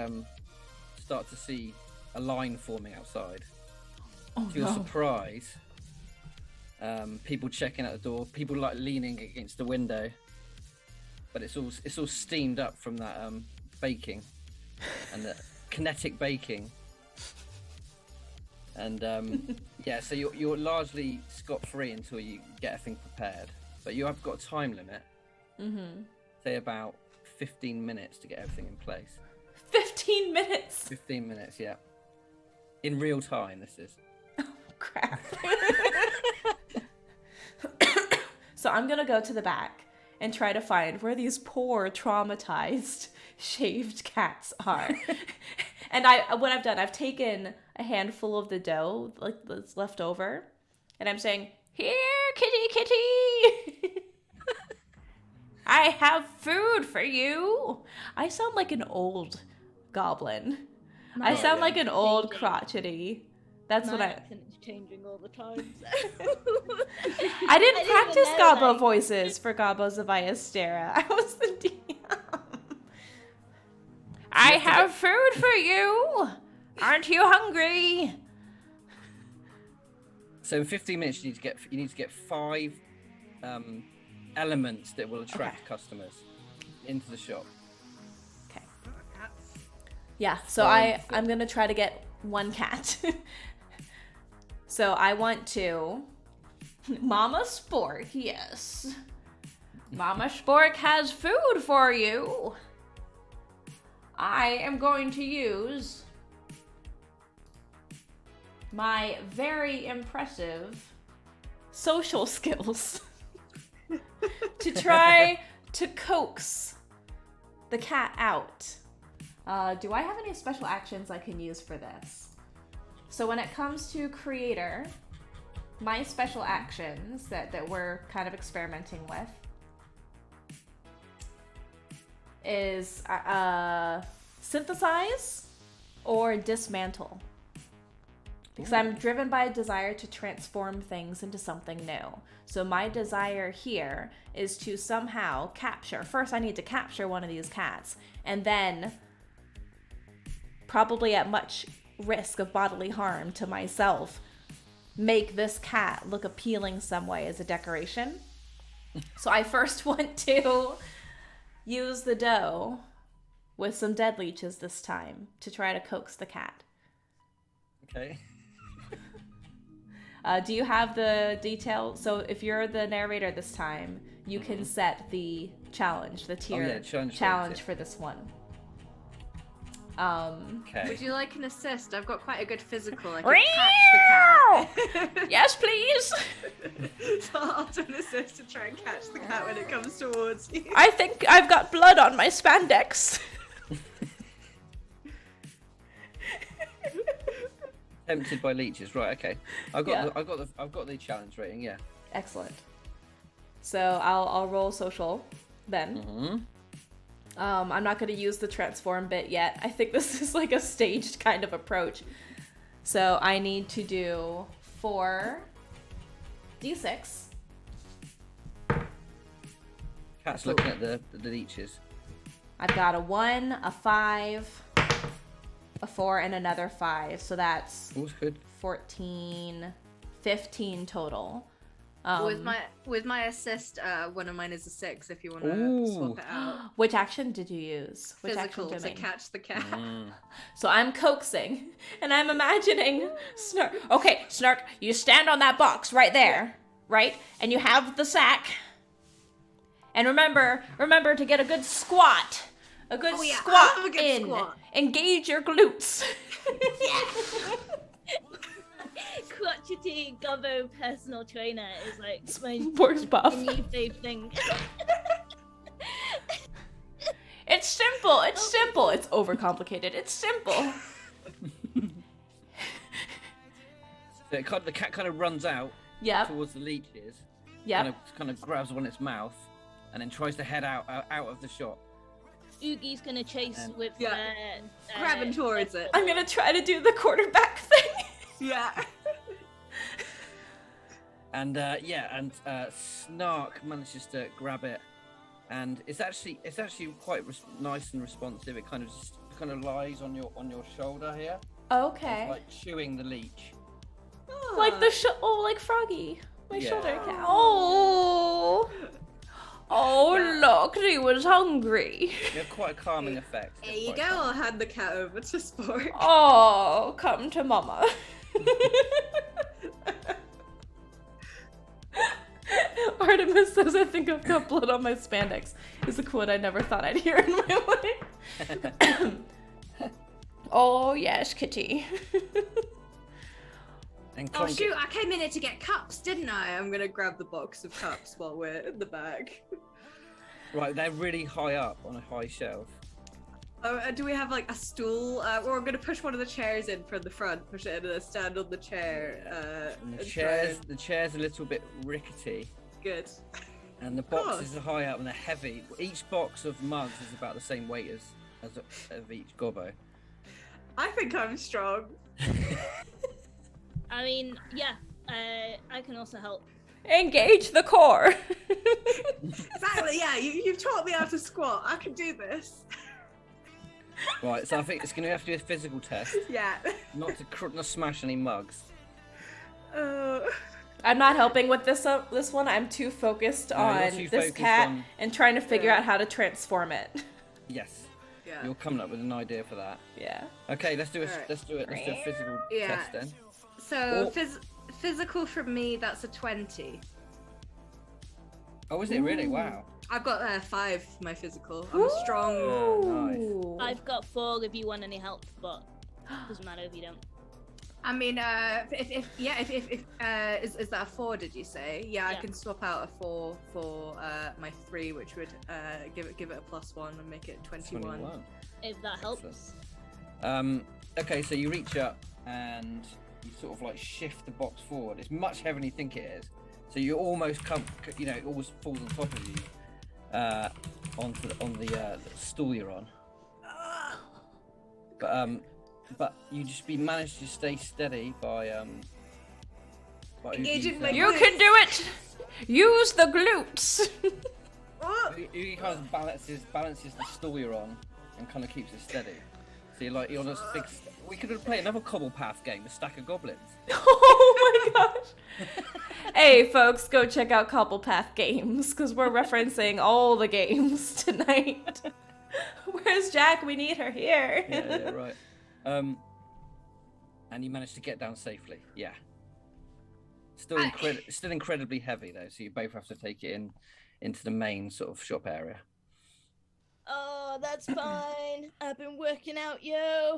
start to see a line forming outside. Oh, To your no. surprise, people checking out the door, people like leaning against the window, but it's all steamed up from that baking and the kinetic baking. And yeah, so you're largely scot-free until you get everything prepared, but you have got a time limit. Say about 15 minutes to get everything in place. 15 minutes. 15 minutes, yeah. In real time, this is. Crap. So I'm gonna go to the back and try to find where these poor, traumatized, shaved cats are. And what I've done, I've taken a handful of the dough, like that's left over, and I'm saying, "Here, kitty, kitty, I have food for you." I sound like an old goblin. I sound like an old crotchety. That's what I. accent's changing all the time. I didn't practice even know, Gobbo like- voices for Gobbos of Iastera. I was the DM. I have food for you. Aren't you hungry? So in 15 minutes, you need to get 5 elements that will attract customers into the shop. Okay. Yeah, so I'm gonna try to get one cat. So I want to... Mama Spork, yes. Mama Spork has food for you. I am going to use my very impressive social skills to try to coax the cat out. Do I have any special actions I can use for this? So when it comes to creator, my special actions that we're kind of experimenting with is synthesize or dismantle. Because I'm driven by a desire to transform things into something new. So my desire here is to somehow capture. First, I need to capture one of these cats, and then, probably at much risk of bodily harm to myself, make this cat look appealing some way as a decoration. So I first want to use the dough with some dead leeches this time to try to coax the cat. Okay. Do you have the detail? So if you're the narrator this time, you can set the challenge, the tier challenge for this one. Okay. Would you like an assist? I've got quite a good physical. I can catch the cat. Yes, please. So I'll do an assist to try and catch the cat when it comes towards you. I think I've got blood on my spandex. Tempted by leeches, right? Okay. I've got the challenge rating. Yeah. Excellent. So I'll roll social then. Mm-hmm. I'm not going to use the transform bit yet. I think this is like a staged kind of approach. So I need to do 4 d6. Cat's looking at the leeches. I've got a 1, a 5, a 4, and another 5. So that's All's good. 14, 15 total. With my assist, one of mine is a 6. If you want to swap it out. Which action did you use? Which Physical action to domain? catch the cat. So I'm coaxing, and I'm imagining Snark. Okay, Snark, you stand on that box right there, right? And you have the sack. And remember to get a good squat. A good Oh, yeah, squat I'll have a good in. squat. Engage your glutes. Crotchety Gobbo personal trainer is like my Works buff. new fave thing. It's simple. It's simple. It's overcomplicated. It's simple. So the cat kind of runs out towards the leeches. Yep. Kind of grabs one in its mouth, and then tries to head out of the shop. Oogie's gonna chase with grabbing towards it. I'm gonna try to do the quarterback thing. Yeah. And Snark manages to grab it, and it's actually quite nice and responsive. It kind of lies on your shoulder here. Okay. It's like chewing the leech. Like like Froggy, my shoulder cat. Oh, look, he was hungry. You have quite a calming effect. There you go. I'll hand the cat over to Spork. Oh, come to mama. Artemis says, I think I've got blood on my spandex. Is a quote I never thought I'd hear in my life. Oh, yes, kitty. Oh shoot, I came in here to get cups, didn't I? I'm gonna grab the box of cups while we're in the bag. Right, they're really high up on a high shelf. Do we have like a stool? Or I'm gonna push one of the chairs in from the front, push it in and stand on the chair. The chair's a little bit rickety. Good. And the boxes are high up and they're heavy. Each box of mugs is about the same weight as of each Gobbo. I think I'm strong. I mean, I can also help. Engage the core. Exactly, yeah. You've taught me how to squat. I can do this. Right, so I think it's going to have to be a physical test. Yeah. Not to smash any mugs. I'm not helping with this one. I'm too focused on this cat and trying to figure out how to transform it. Yes. Yeah. You're coming up with an idea for that. Yeah. Okay, let's do it. Let's do a physical test then. So physical from me, that's a 20. Oh, is it really? Wow. I've got 5 for my physical. I'm a strong. Oh, nice. I've got 4 if you want any help, but doesn't matter if you don't. I mean, is that a 4? Did you say? Yeah, I can swap out a 4 for my 3, which would give it a +1 and make it 21. If that helps. Okay, so you reach up and you sort of like shift the box forward. It's much heavier than you think it is. So you almost it almost falls on top of you on the stool you're on. But you just managed to stay steady by engaging my You can do it. Use the glutes. He kind of balances the stool you're on and kind of keeps it steady. So you're on a big. We could play another Cobblepath game, a stack of goblins. Oh my gosh. Hey folks, go check out Cobblepath games because we're referencing all the games tonight. Where's Jack? We need her here. Yeah, right. And you managed to get down safely. Yeah. Still incredibly heavy though, so you both have to take it into the main sort of shop area. Oh, that's fine. I've been working out,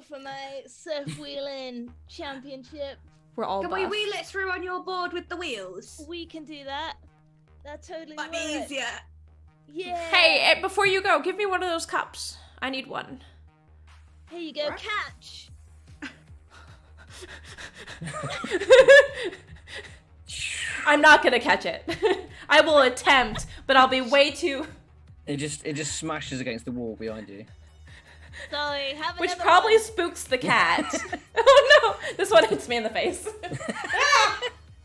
for my surf wheeling championship. We're all Can we wheel it through on your board with the wheels? We can do that. That totally Might be works. easier. Yeah. Hey, before you go, give me one of those cups. I need one. Here you go, catch. I'm not gonna catch it. I will attempt, but I'll be way too... It just smashes against the wall behind you. Sorry, which probably spooks the cat. Oh no! This one hits me in the face.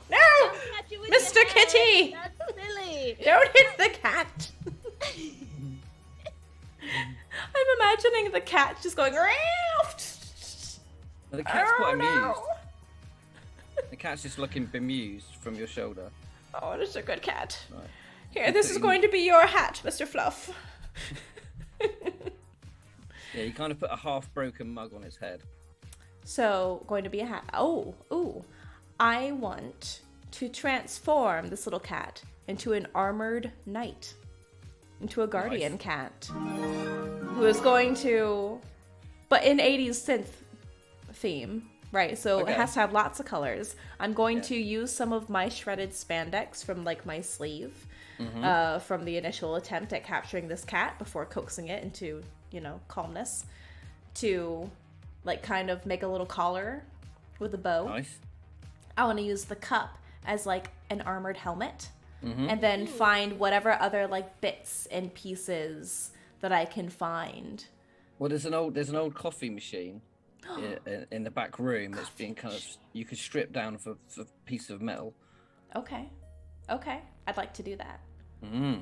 No! Mr. Kitty! That's silly. Don't hit the cat. I'm imagining the cat just going. The cat's quite amused. The cat's just looking bemused from your shoulder. Oh, it is a good cat. Right. Here, this is going to be your hat, Mr. Fluff. Yeah, you kind of put a half-broken mug on its head. So, going to be a hat. Oh, ooh. I want to transform this little cat into an armored knight. Into a guardian cat. Who is going to... But in 80s synth theme, right? So it has to have lots of colors. I'm going to use some of my shredded spandex from, like, my sleeve. From the initial attempt at capturing this cat before coaxing it into, calmness, to like kind of make a little collar with a bow. Nice. I want to use the cup as like an armored helmet. Mm-hmm. And then find whatever other like bits and pieces that I can find. Well, there's an old coffee machine in the back room that's being kind of, you could strip down for a piece of metal. Okay. I'd like to do that. Mm.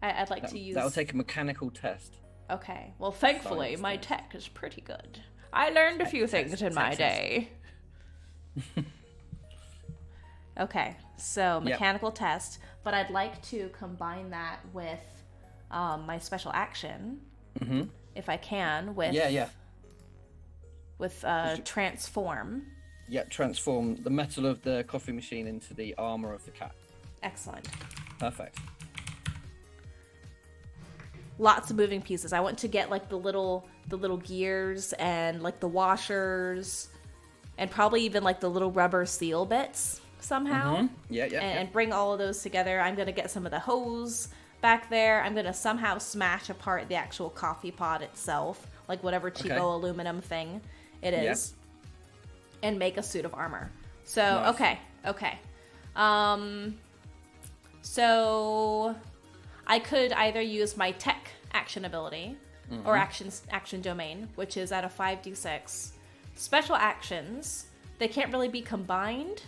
I'd like to use... That'll take a mechanical test. Okay. Well, thankfully, my tech is pretty good. I learned a few things in my day. Okay, so mechanical test, but I'd like to combine that with my special action, if I can, with transform. Yeah, transform the metal of the coffee machine into the armor of the cat. Excellent. Perfect. Lots of moving pieces. I want to get like the little gears and like the washers, and probably even like the little rubber seal bits somehow. Yeah. And bring all of those together. I'm gonna get some of the hose back there. I'm gonna somehow smash apart the actual coffee pot itself, like whatever cheapo aluminum thing it is, and make a suit of armor. So nice. Okay. So I could either use my tech action ability or action domain, which is at a 5d6. Special actions, they can't really be combined.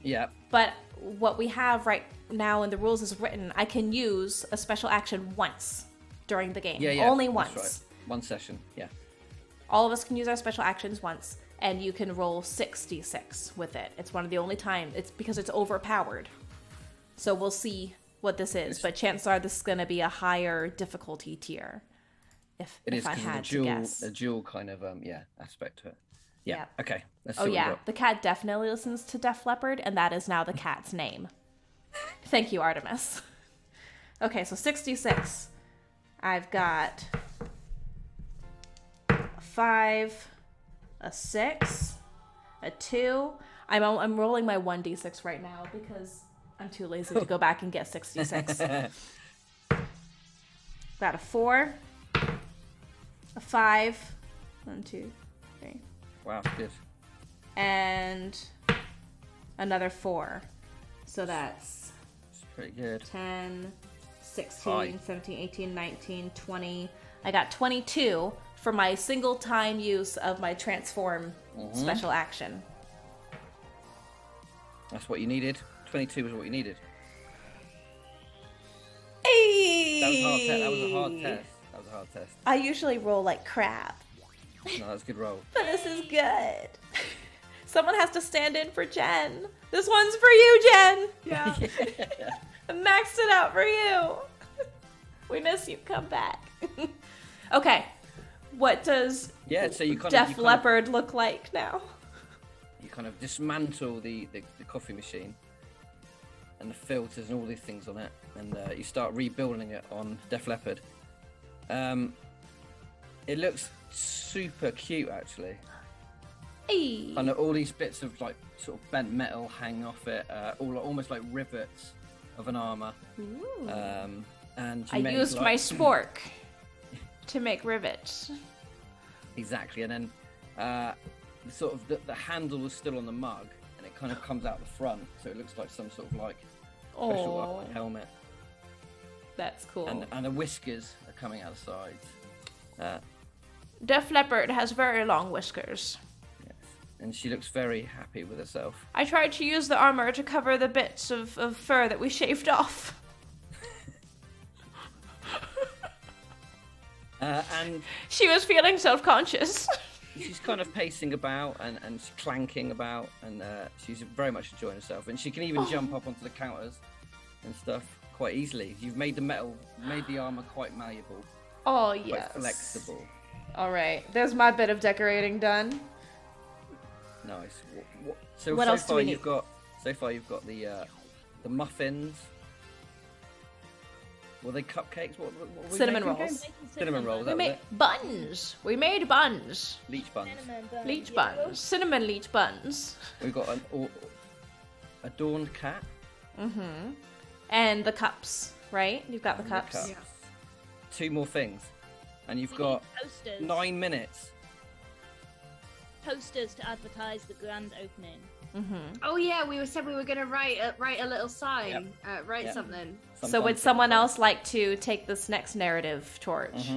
Yeah. But what we have right now in the rules is written, I can use a special action once during the game. Yeah. Only once. That's right. One session, yeah. All of us can use our special actions once, and you can roll 6d6 with it. It's one of the only times. It's because it's overpowered. So we'll see what this is, but chances are this is going to be a higher difficulty tier. If I had to guess. A dual kind of aspect to it. Yeah. Okay. Let's see Oh what yeah, the cat definitely listens to Def Leppard, and that is now the cat's name. Thank you, Artemis. Okay, so 66. I've got a 5, a 6, a 2. I'm rolling my 1d6 right now because I'm too lazy to go back and get 66. Got a 4, a 5, 1, 2, 3. Wow, good. And another 4. So that's pretty good. 10, 16, 17, 18, 19, 20. I got 22 for my single time use of my transform special action. That's what you needed. 22 was what you needed. Hey! That was a hard test. I usually roll like crap, No, that's a good roll. but this is good. Someone has to stand in for Jen. This one's for you, Jen. Yeah. I maxed it out for you. We miss you. Come back. Okay. What does so you Def Leppard look like now? You kind of dismantle the coffee machine and the filters and all these things on it, and you start rebuilding it on Def Leppard. It looks super cute, actually. Hey. And all these bits of like sort of bent metal hang off it, almost like rivets of an armor. Ooh. And I used my spork to make rivets. Exactly, and then the handle is still on the mug, and it kind of comes out the front, so it looks like some sort of like special helmet. That's cool. And the whiskers are coming out the sides. Def Leppard has very long whiskers. Yes, and she looks very happy with herself. I tried to use the armor to cover the bits of fur that we shaved off. And she was feeling self-conscious. She's kind of pacing about and she's clanking about, and she's very much enjoying herself. And she can even jump up onto the counters and stuff quite easily. You've made the armor quite malleable. Oh, yes. Quite flexible. All right, there's my bit of decorating done. Nice. So what else far do we need? So far you've got the muffins. Were they cupcakes? What were we cinnamon making rolls. again? Cinnamon rolls. We made buns. We made buns. Leech buns. Leech buns. Cinnamon leech buns. We've got an adorned cat. Mm-hmm. And the cups, right? You've got the cups. Yeah. 2 more things, and you've got Posters. 9 minutes posters to advertise the grand opening. Oh yeah, we said we were gonna write a little sign, write something. So would someone else like to take this next narrative torch?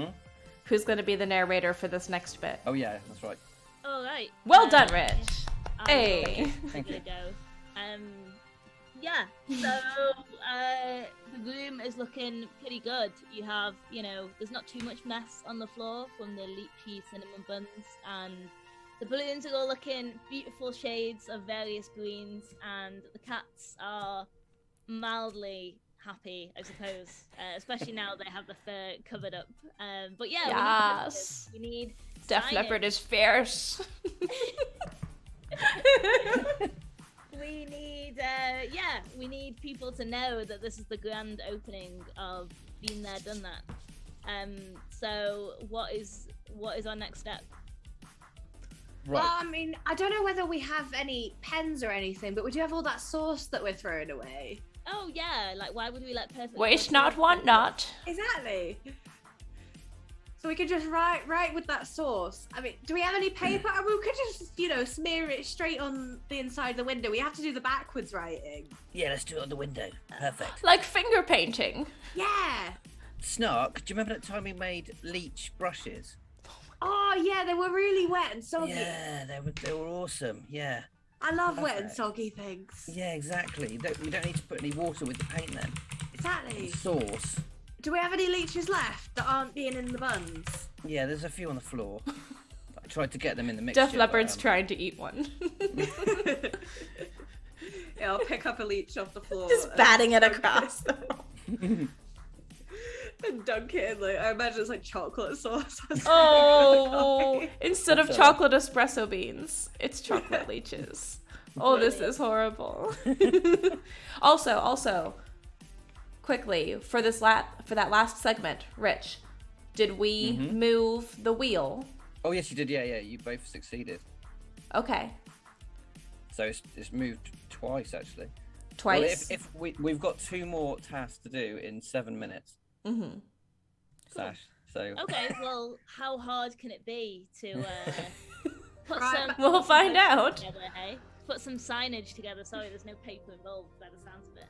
Who's going to be the narrator for this next bit? Oh yeah, that's right. All right. Well done, Rich. Hey. Thank you. Yeah. So the room is looking pretty good. You have, there's not too much mess on the floor from the lychee cinnamon buns, and the balloons are all looking beautiful shades of various greens, and the cats are mildly happy, I suppose, especially now they have the fur covered up. But yeah, yes. we need Def Leppard is fierce. We need people to know that this is the grand opening of Been There, Done That. So what is our next step? Right. Well, I mean, I don't know whether we have any pens or anything, but we do have all that sauce that we're throwing away. Oh yeah, like why would we let perfect? Waste not, want not. Exactly. So we could just write with that sauce. I mean, do we have any paper? I mean, we could just, smear it straight on the inside of the window. We have to do the backwards writing. Yeah, let's do it on the window. Perfect. Like finger painting. Yeah. Snark, do you remember that time we made leech brushes? Oh yeah, they were really wet and soggy. Yeah, they were awesome. Yeah. I love wet and soggy things. Yeah, exactly. We don't need to put any water with the paint then. Exactly. Sauce. Do we have any leeches left that aren't being in the buns? Yeah, there's a few on the floor. I tried to get them in the mixture. Def Leppard's trying to eat one. Yeah, I'll pick up a leech off the floor. Just batting it across the room. And dunk it in, I imagine it's like chocolate sauce. Oh, instead of chocolate espresso beans, it's chocolate leeches. Oh, this is horrible. Also, quickly for that last segment, Rich, did we move the wheel? Oh yes, you did. Yeah, you both succeeded. Okay. So it's moved twice actually. Twice. Well, if we've got 2 more tasks to do in 7 minutes. Sash. So. Okay. Well, how hard can it be to put some? We'll find out. Together, hey? Put some signage together. Sorry, there's no paper involved by the sounds of it.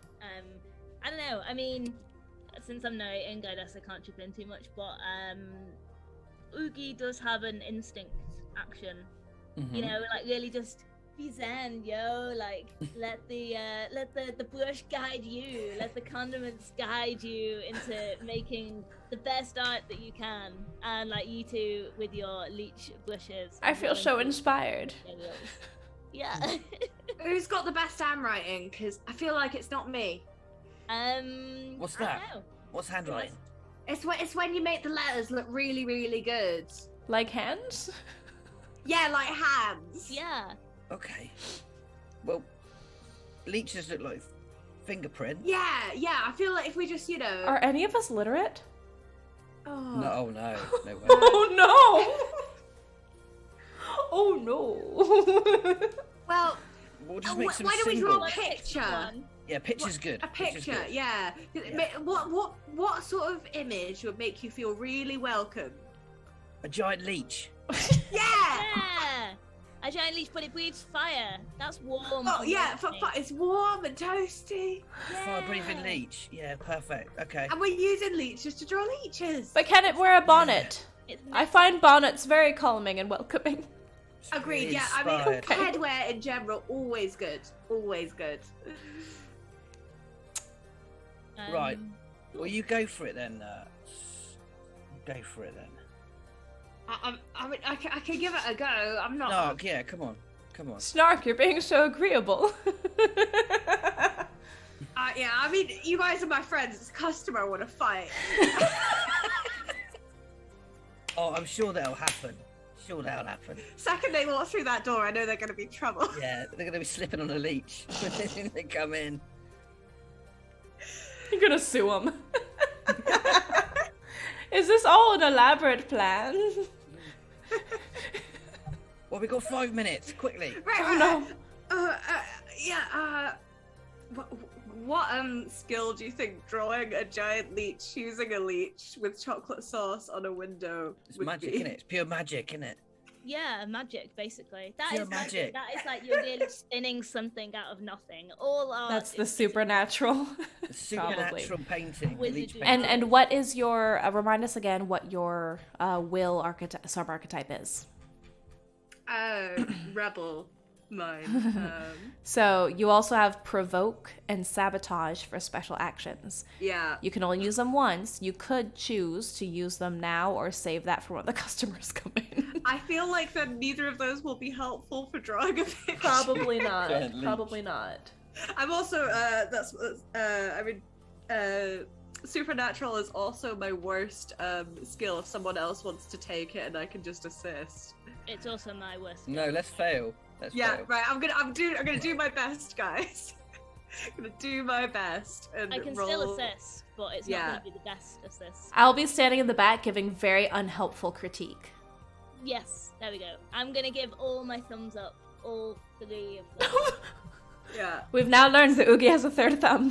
I don't know. I mean, since I'm narrating, I guess I can't chip in too much, but Oogie does have an instinct action. Like really just be zen, yo. Like let the brush guide you. Let the condiments guide you into making the best art that you can. And like you two with your leech brushes. I feel so inspired. Yeah. Who's got the best handwriting? Because I feel like it's not me. What's that? What's handwriting? It's when you make the letters look really, really good. Like hands? Yeah, like hands. Yeah. Okay. Well, leeches look like fingerprints. Yeah. I feel like if we just, Are any of us literate? Oh. No way. Oh no! Oh no! Well, we'll just make some why don't we symbols. draw a picture? Yeah, picture's good. A picture, good. yeah. What sort of image would make you feel really welcome? A giant leech. Yeah. Yeah. A giant leech, but it breathes fire. That's warm. Oh yeah, it's warm and toasty. Fire-breathing leech. Yeah, perfect. Okay. And we're using leeches to draw leeches. But can it wear a bonnet? I find bonnets very calming and welcoming. Agreed. Really Yeah, I mean, inspired. headwear in general, always good. Always good. Right. Well, you go for it then. Go for it then. I mean, I can give it a go. I'm not. No, yeah, come on. Snark, you're being so agreeable. Yeah, I mean, you guys are my friends. It's a customer I want to fight. Oh, I'm sure that'll happen. Second they walk through that door, I know they're going to be in trouble. Yeah, they're going to be slipping on a leech when they come in. You're gonna sue him. Is this all an elaborate plan? Well, we got 5 minutes. Quickly. Right. What skill do you think drawing a giant leech using a leech with chocolate sauce on a window It's would magic, be? innit? It's pure magic, innit? Yeah, magic, basically. That Pure is magic. magic. That is like you're really spinning something out of nothing. All art. That's the is supernatural. The supernatural painting. Wizardry. Leech painting. And what is your, remind us again what your will sub-archetype is. Rebel. Mine. So you also have provoke and sabotage for special actions. Yeah. You can only use them once. You could choose to use them now or save that for when the customers come in. I feel like that neither of those will be helpful for drawing a picture. Probably not. Yeah, leech. Probably not. I'm also supernatural is also my worst skill if someone else wants to take it and I can just assist. It's also my worst. No, let's fail. Let's fail. Right. I'm gonna do my best, guys. I'm gonna do my best and I can roll. still assist, but it's not going to be the best assist. I'll be standing in the back giving very unhelpful critique. Yes, there we go. I'm going to give all my thumbs up. All 3 of them. Yeah. We've now learned that Oogie has a third thumb.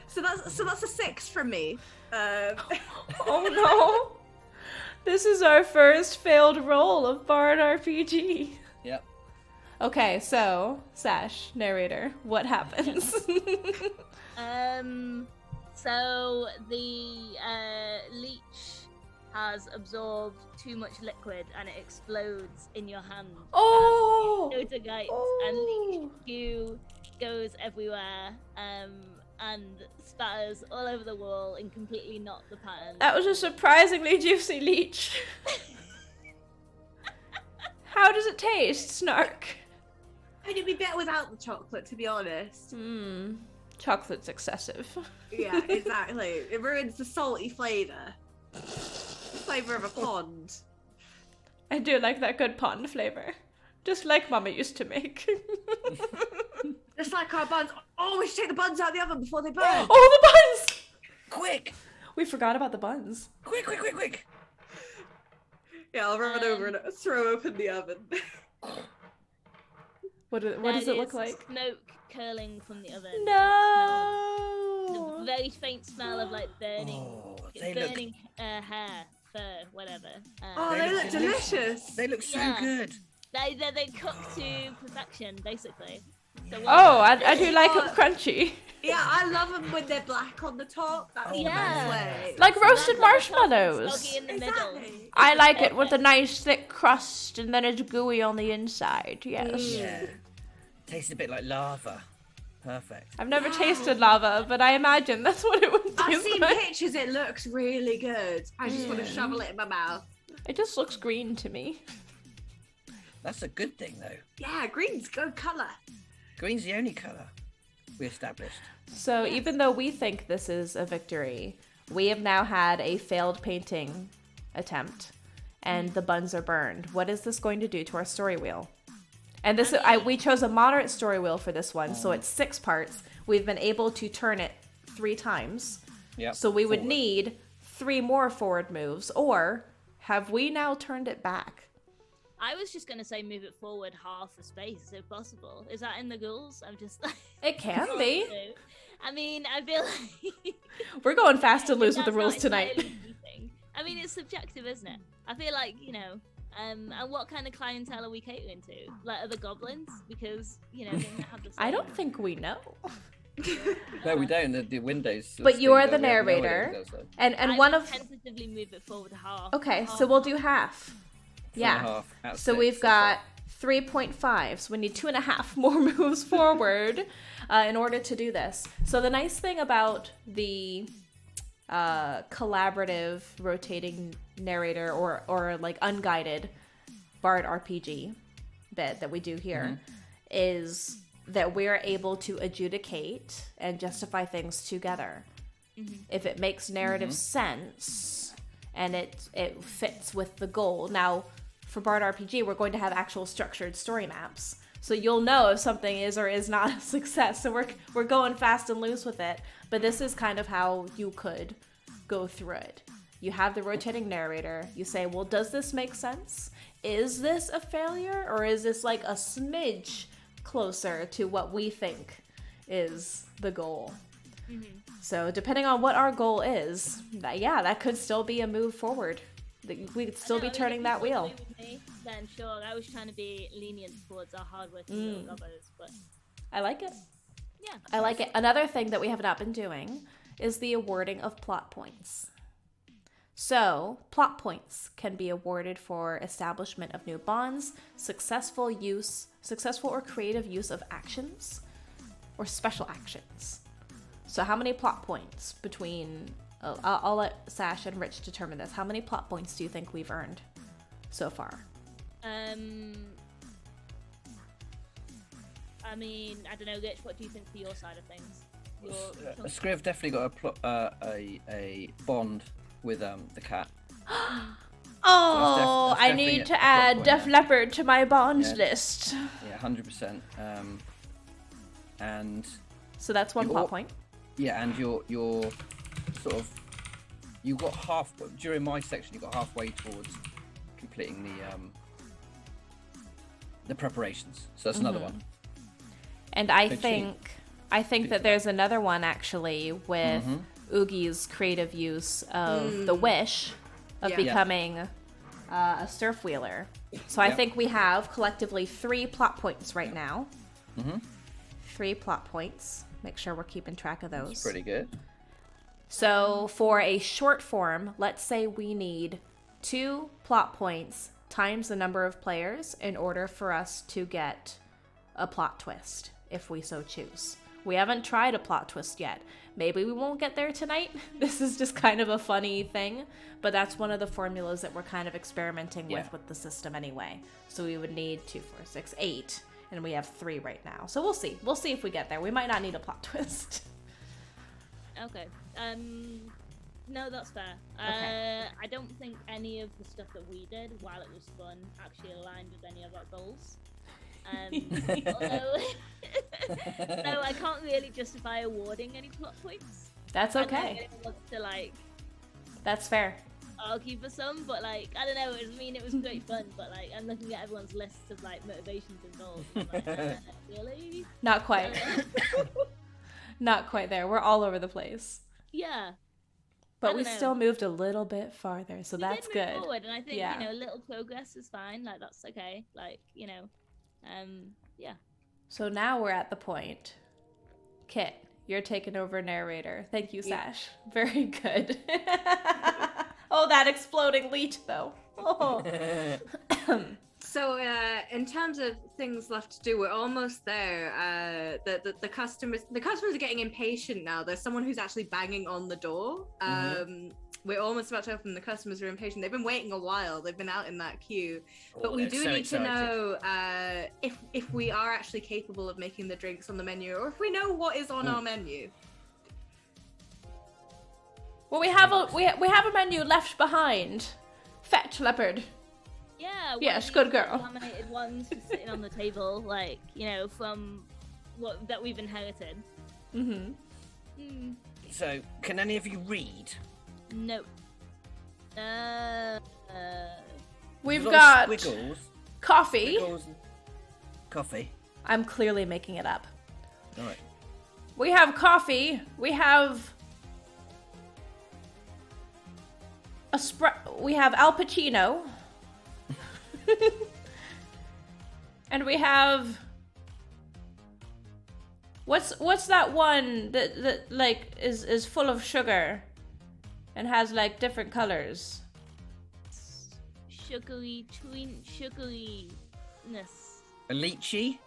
So that's a 6 from me. Oh no! This is our first failed roll of Bard RPG. Yep. Okay, so Sash, narrator, what happens? So the leech has absorbed too much liquid and it explodes in your hand. Oh! Notagites and leech goo goes everywhere and spatters all over the wall and completely not the pattern. That was a surprisingly juicy leech. How does it taste, Snark? I mean, it'd be better without the chocolate, to be honest. Chocolate's excessive. Yeah, exactly. It ruins the salty flavour. Flavour of a pond. I do like that good pond flavor. Just like Mama used to make. Just like our buns. Oh, we should take the buns out of the oven before they burn. Oh, the buns! Quick! We forgot about the buns. Quick! Yeah, I'll run over and throw open the oven. What does it look like? Smoke curling from the oven. No! The very faint smell of like burning, They hair, fur, whatever. Oh, they look delicious. They look so Yeah. good. They cook to perfection, basically. So Oh, I do like them crunchy. Yeah, I love them when they're black on the top. That's the best way. Like roasted That's marshmallows. soggy in the middle. Exactly. I like it with a nice thick crust and then it's gooey on the inside. Yes. Yeah. Tastes a bit like lava. Perfect. I've never tasted lava, but I imagine that's what it would I've taste seen like. pictures, it looks really good. I just want to shovel it in my mouth. It just looks green to me. That's a good thing, though. Yeah, green's good colour. Green's the only colour we established. So even though we think this is a victory, we have now had a failed painting attempt, and the buns are burned. What is this going to do to our story wheel? And this, we chose a moderate story wheel for this one, so it's 6 parts. We've been able to turn it 3 times. Yeah. So we would need 3 more forward moves, or have we now turned it back? I was just gonna say move it forward half the space if possible. Is that in the rules? I'm just. It can be. I mean, I feel like We're going fast and loose with the that's not rules tonight. entirely cheating. I mean, it's subjective, isn't it? I feel like, and what kind of clientele are we catering to? Like, are the goblins? Because, they don't have the same... I don't think we know. No, we don't. The windows. But you are the we have no idea narrator, what it does, and I one would of. tentatively move it forward half. Okay, half so we'll do half. Yeah. 4.5 out of So 6, we've so got 3.5. So we need 2.5 more moves forward in order to do this. So the nice thing about the collaborative rotating narrator or like unguided Bard RPG bit that we do here is that we're able to adjudicate and justify things together. If it makes narrative sense and it fits with the goal. Now, for Bard RPG, we're going to have actual structured story maps. So you'll know if something is or is not a success. So we're going fast and loose with it. But this is kind of how you could go through it. You have the rotating narrator. You say, well, does this make sense? Is this a failure? Or is this like a smidge closer to what we think is the goal? So depending on what our goal is, that could still be a move forward. We could still be turning that wheel. With me, then sure. I was trying to be lenient towards our hardworking little gobbos, but I like it. yeah, I like it. Another thing that we have not been doing is the awarding of plot points. So, plot points can be awarded for establishment of new bonds, successful or creative use of actions, or special actions. So how many plot points between... I'll let Sash and Rich determine this. How many plot points do you think we've earned so far? I mean, I don't know, Rich, what do you think for your side of things? Scriv definitely got a bond with the cat. Oh, that's I need to add Def Leppard to my bonds list. Yeah, 100%. And so that's one plot point. Yeah, and you're sort of, you got half during my section. You got halfway towards completing the preparations. So that's another one. And I think that there's another one actually with Oogie's creative use of the wish of becoming a surf wheeler. So I think we have collectively 3 plot points right now. 3 plot points. Make sure we're keeping track of those. That's pretty good. So for a short form, let's say we need 2 plot points times the number of players in order for us to get a plot twist, if we so choose. We haven't tried a plot twist yet. Maybe we won't get there tonight. This is just kind of a funny thing, but that's one of the formulas that we're kind of experimenting with the system anyway. So we would need 2, 4, 6, 8, and we have 3 right now. So we'll see. We'll see if we get there. We might not need a plot twist. Okay. No, that's fair. Okay. I don't think any of the stuff that we did, while it was fun, actually aligned with any of our goals. Although, no, I can't really justify awarding any plot points. That's okay. I don't want to, like, that's fair. argue for some, but like, I don't know. I mean, it was great fun, but like, I'm looking at everyone's lists of like motivations and goals. And I'm like, really? Not quite. Not quite there. We're all over the place. Yeah. But we still moved a little bit farther, so that's did move good. Forward, and I think you know, little progress is fine. Like that's okay. Like you know, yeah. So now we're at the point. Kit, you're taking over narrator. Thank you, Sash. Very good. Oh, that exploding leech though. Oh. So, in terms of things left to do, we're almost there. The customers are getting impatient now. There's someone who's actually banging on the door. We're almost about to open. The customers are impatient. They've been waiting a while. They've been out in that queue. But we do need to know if we are actually capable of making the drinks on the menu, or if we know what is on our menu. Well, we have a menu left behind. Fetch leopard. Yeah. Yes, good girl. Laminated ones sitting on the table, like you know, from what that we've inherited. So, can any of you read? No. We've got squiggles. Coffee. Coffee. I'm clearly making it up. All right. We have coffee. We have we have Al Pacino. And we have what's that one that like is full of sugar and has like different colors? Sugaryness. A lychee?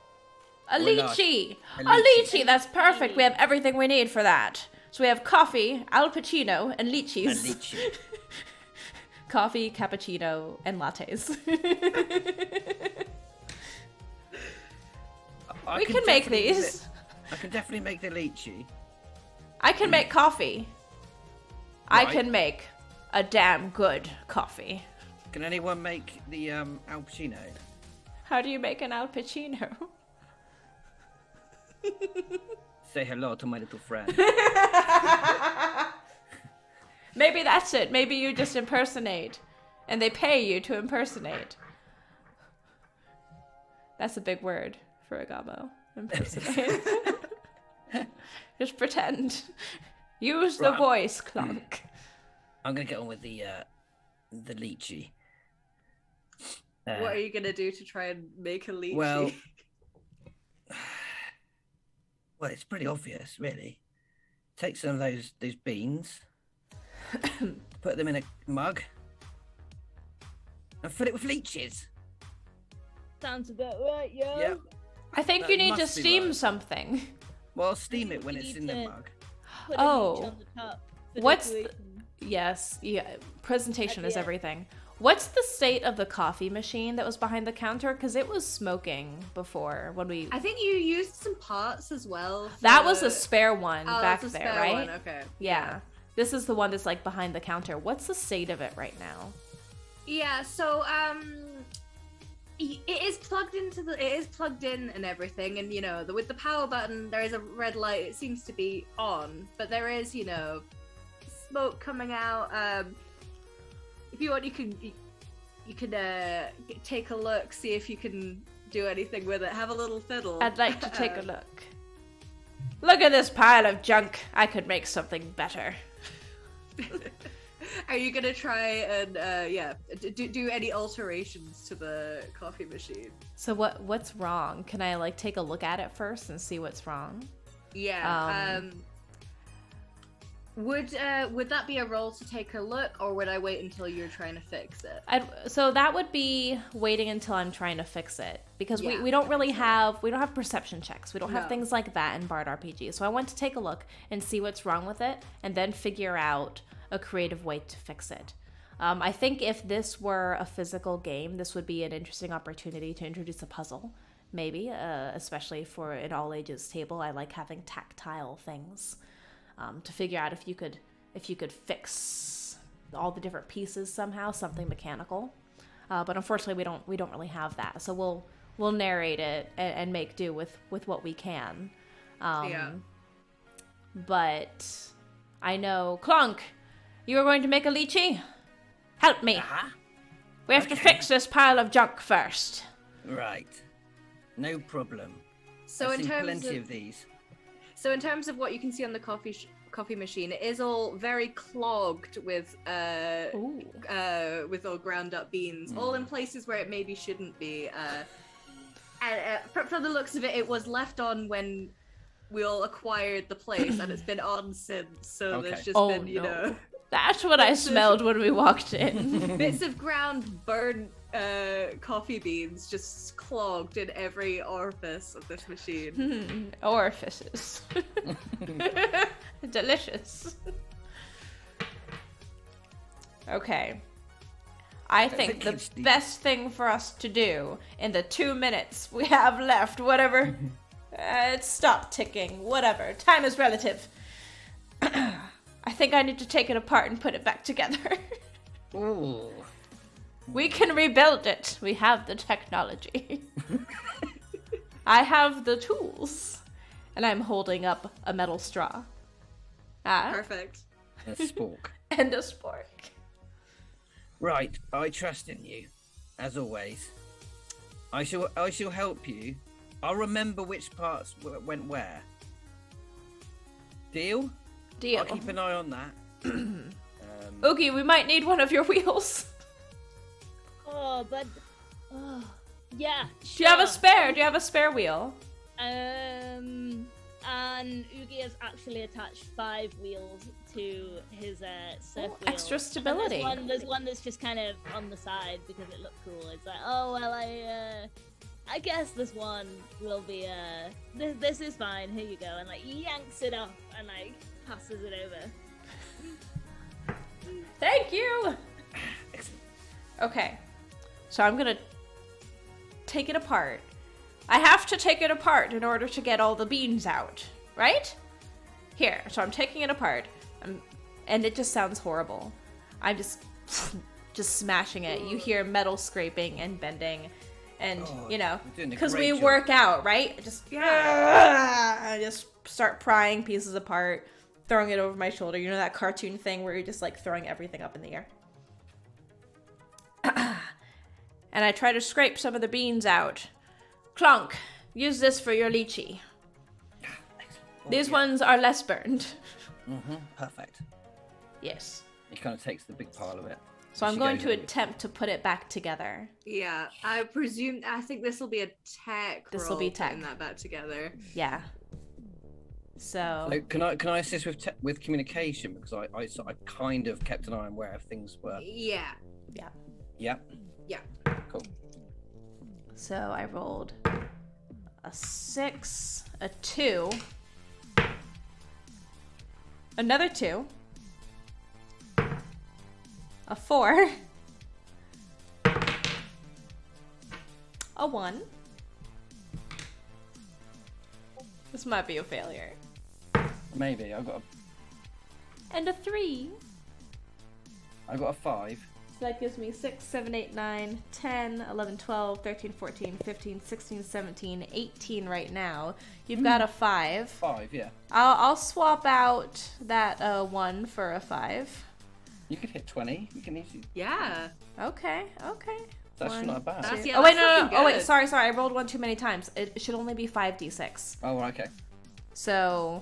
A lychee. A lychee. That's perfect. We have everything we need for that. So we have coffee, Al Pacino, and lychees. A lychee. Coffee, cappuccino, and lattes. We can make these. I can definitely make the lychee. I can make coffee. Right. I can make a damn good coffee. Can anyone make the Al Pacino? How do you make an Al Pacino? Say hello to my little friend. Maybe that's it. Maybe you just impersonate. And they pay you to impersonate. That's a big word for a Gobbo. Impersonate. Just pretend. Use the voice, Clunk. I'm gonna get on with the the lychee. What are you gonna do to try and make a lychee? Well, it's pretty obvious, really. Take some of those beans, put them in a mug, and fill it with leeches. Sounds about right, yo. Yep. I think you need to steam something. Well, I'll steam it when it's in the mug. Put a leech on the top for What's decoration. Yes, yeah. Presentation is everything. What's the state of the coffee machine that was behind the counter? Because it was smoking before when we. I think you used some parts as well. That was a spare one back that's a there, spare right? one, okay. Yeah. This is the one that's like behind the counter. What's the state of it right now? Yeah, so it is plugged in and everything, and with the power button there is a red light. It seems to be on, but there is smoke coming out. If you want, you can take a look, see if you can do anything with it. Have a little fiddle. I'd like to take a look. Look at this pile of junk. I could make something better. Are you gonna try and do any alterations to the coffee machine? So what's wrong? Can I like take a look at it first and see what's wrong? Yeah. Would that be a roll to take a look, or would I wait until you're trying to fix it? So that would be waiting until I'm trying to fix it, because we don't really have perception checks. We don't have things like that in Bard RPG. So I want to take a look and see what's wrong with it, and then figure out a creative way to fix it. I think if this were a physical game, this would be an interesting opportunity to introduce a puzzle, maybe, especially for an all ages table. I like having tactile things. To figure out if you could fix all the different pieces somehow, something mechanical. But unfortunately, we don't really have that. So we'll narrate it and make do with what we can. But I know, Clonk, you are going to make a lychee. Help me. We have to fix this pile of junk first. Right. No problem. So I've seen plenty of these. So in terms of what you can see on the coffee machine, it is all very clogged with all ground up beans, all in places where it maybe shouldn't be. And from the looks of it, it was left on when we all acquired the place, and it's been on since. So there's just been, That's what I smelled when we walked in. bits of ground burnt coffee beans just clogged in every orifice of this machine. Orifices. Delicious. Okay. I think the best thing for us to do in the 2 minutes we have left, whatever, it's stopped ticking, whatever, time is relative. I think I need to take it apart and put it back together. Ooh. We can rebuild it. We have the technology. I have the tools. And I'm holding up a metal straw. Perfect. A spork. And a spork. Right, I trust in you, as always. I shall help you. I'll remember which parts went where. Deal? Deal. I'll keep an eye on that. Oogie, we might need one of your wheels. Oh, but yeah. Sure. Do you have a spare? Do you have a spare wheel? And Oogie has actually attached 5 wheels to his surf wheel. Extra stability. There's one that's just kind of on the side because it looked cool. It's like, oh well, I guess this one will be this is fine. Here you go, and like yanks it up and like passes it over. Thank you. Excellent. Okay, so I'm gonna take it apart. I have to take it apart in order to get all the beans out, right? Here, so I'm taking it apart, and it just sounds horrible. I'm just smashing it. You hear metal scraping and bending, and because we work out, right? I just start prying pieces apart, throwing it over my shoulder. You know that cartoon thing where you're just like throwing everything up in the air. And I try to scrape some of the beans out. Clonk, use this for your lychee. These ones are less burned. Perfect. Yes. He kind of takes the big pile of it. So I'm going to attempt to put it back together. Yeah, I think this will be a tech. This will be tech. Putting that back together. Yeah. So can I assist with communication, because I kind of kept an eye on where things were. Yeah. Yeah. Cool. So I rolled a 6, a 2, another 2, a 4, a 1. This might be a failure. Maybe And a 3. I got a 5. So that gives me 6, 7, 8, 9, 10, 11, 12, 13, 14, 15, 16, 17, 18 right now. You've got a 5. 5, yeah. I'll swap out that 1 for a 5. You could hit 20. You can easily. Yeah. Okay. That's 1, not bad. That's, 2. yeah, Oh wait, that's no. Oh wait, good. sorry. I rolled 1 too many times. It should only be 5d6. Oh, okay. So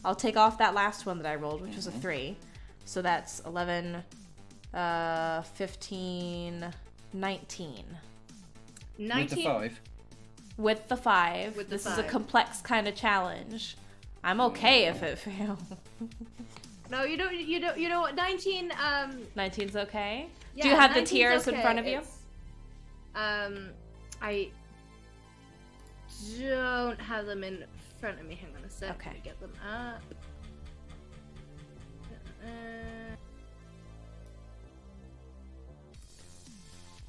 I'll take off that last one that I rolled, which was a 3. So that's 11, 15, 19. 19. With the 5. With the 5. With the This is a 5. complex kind of challenge. I'm okay if it fails. No, you don't. You know what? 19. 19's okay? Yeah, Do you have the 19's tiers in okay. front of you? I don't have them in front of me. Hang on a sec. Okay. Let me get them up.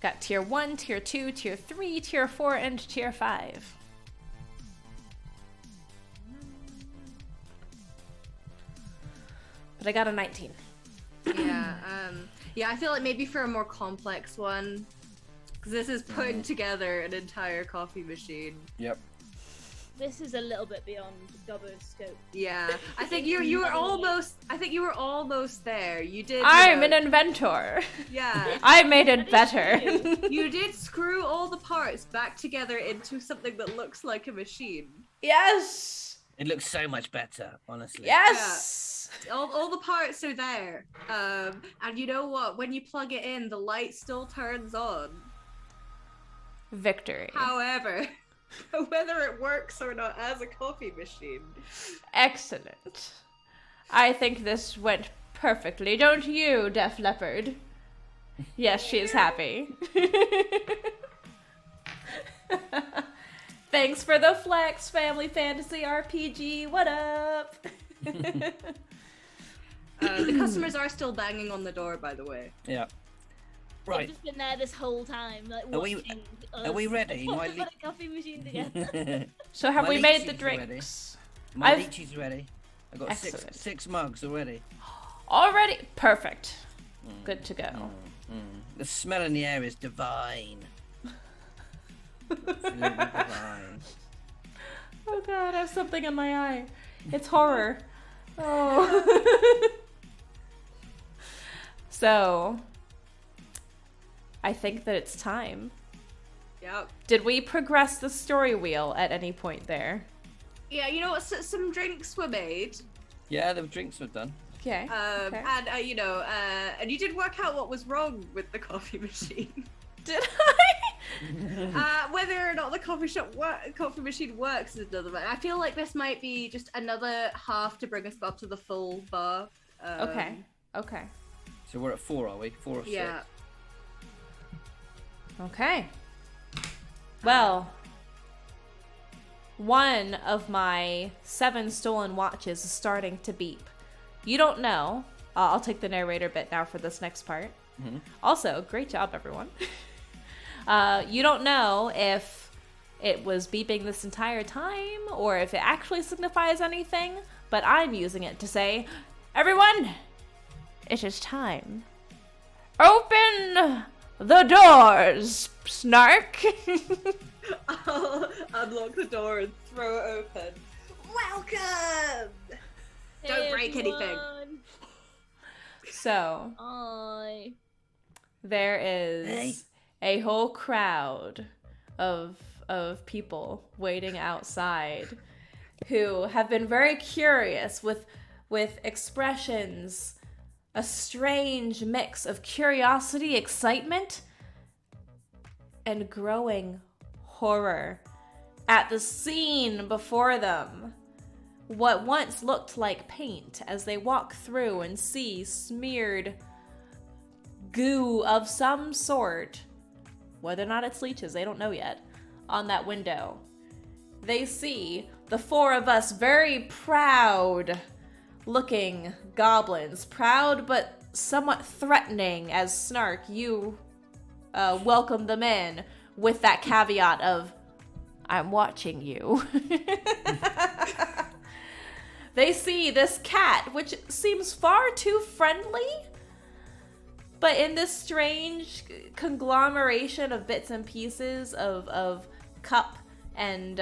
Got tier 1, tier 2, tier 3, tier 4, and tier 5. But I got a 19. Yeah, I feel like maybe for a more complex one, because this is putting together an entire coffee machine. Yep. This is a little bit beyond Gobbo's scope. Yeah, I think you were almost. I think you were almost there. You did. I'm an inventor. Yeah. I made it That is better. true. You did screw all the parts back together into something that looks like a machine. Yes. It looks so much better, honestly. Yes. All the parts are there. And you know what? When you plug it in, the light still turns on. Victory. However, whether it works or not as a coffee machine. Excellent. I think this went perfectly, don't you, Def Leopard? Yes, she is happy. Thanks for the flex, Family Fantasy RPG. What up? The customers are still banging on the door, by the way. Yeah. They've Right. just been there this whole time, like Are we- watching are we us ready? My put a coffee machine together. So have My we made the lychee's ready. drinks? My I've- lychee's ready. I've got Excellent. six mugs already. Already? Perfect. Good to go. The smell in the air is divine. Absolutely divine. Oh god, I have something in my eye. It's horror. Oh. So, I think that it's time. Yep. Did we progress the story wheel at any point there? Yeah, you know what? Some drinks were made. Yeah, the drinks were done. Okay. Okay. And and you did work out what was wrong with the coffee machine. Did Whether or not the coffee machine works is another matter. I feel like this might be just another half to bring us up to the full bar. Okay. Okay. So we're at 4, are we? 4 or 6? Yeah. Okay. Well, one of my 7 stolen watches is starting to beep. You don't know. I'll take the narrator bit now for this next part. Mhm. Also, great job, everyone. You don't know if it was beeping this entire time or if it actually signifies anything, but I'm using it to say, everyone, it is time. Open the doors, Snark. I'll unlock the door and throw it open. Welcome! Don't break anything. Everyone. So, Hi. there is a whole crowd of people waiting outside who have been very curious with expressions a strange mix of curiosity, excitement, and growing horror at the scene before them. What once looked like paint as they walk through and see smeared goo of some sort, whether or not it's leeches, they don't know yet, on that window. They see the four of us very proud looking goblins. Proud but somewhat threatening as Snark, you welcome them in with that caveat of, I'm watching you. They see this cat, which seems far too friendly, but in this strange conglomeration of bits and pieces of cup and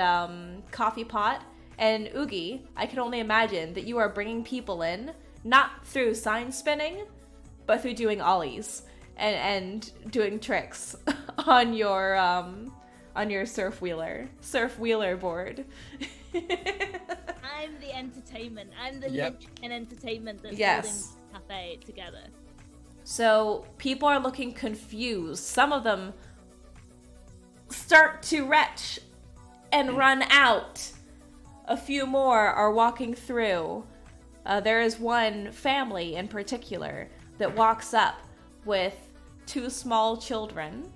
coffee pot and Oogie, I can only imagine that you are bringing people in, not through sign spinning, but through doing ollies and doing tricks on your surf wheeler board. I'm the entertainment. I'm the link and entertainment that's holding this cafe together. So people are looking confused. Some of them start to retch and run out. A few more are walking through. There is one family in particular that walks up with two small children,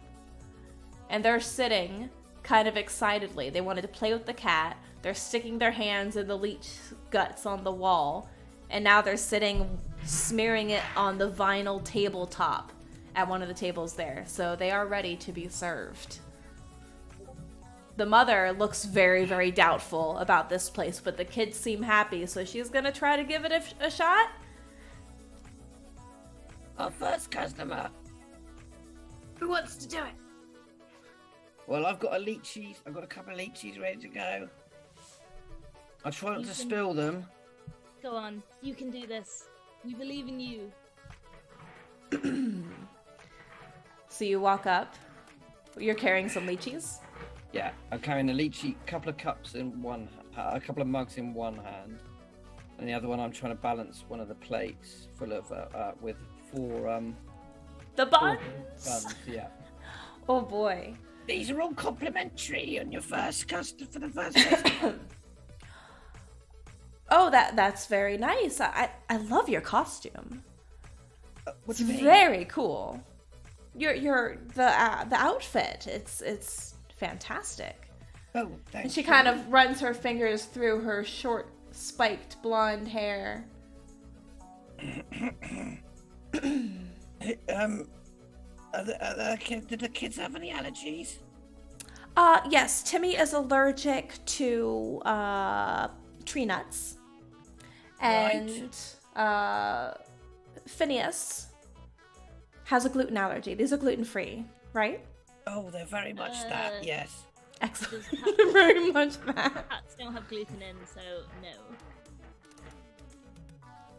and they're sitting kind of excitedly. They wanted to play with the cat. They're sticking their hands in the leech guts on the wall, and now they're sitting smearing it on the vinyl tabletop at one of the tables there. So they are ready to be served. The mother looks very, very doubtful about this place, but the kids seem happy, so she's gonna try to give it a shot. Our first customer. Who wants to do it? Well, I've got I've got a couple of lychees ready to go. I'll try not to spill them. Go on, you can do this. We believe in you. So you walk up. You're carrying some lychees. Yeah, I'm carrying a lychee, couple of cups in one, a couple of mugs in one hand, and the other one I'm trying to balance one of the plates full of with four the buns. Buns, yeah. Oh boy. These are all complimentary on your first customer for the first customer. Oh, that's very nice. I love your costume. What do you mean? Very cool. The outfit. It's fantastic. Oh, thank And she you. kind of runs her fingers through her short, spiked blonde hair. Did the kids have any allergies? Yes, Timmy is allergic to tree nuts. And Phineas has a gluten allergy. These are gluten-free, right? Oh, they're very much that, yes. Excellent. Very much that. Cats don't have gluten in, so no.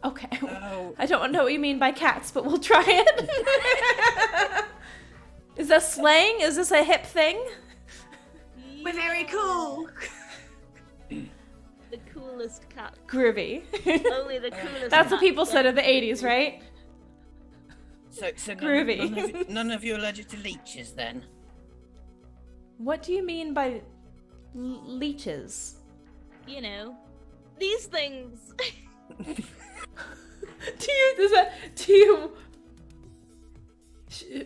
Okay. Oh. I don't know what you mean by cats, but we'll try it. Is that slang? Is this a hip thing? We're very cool. The coolest cat. Groovy. Only the coolest. That's what cat people said in the 80s, right? So Groovy. None of you are allergic to leeches, then? What do you mean by leeches? You know, these things. Do you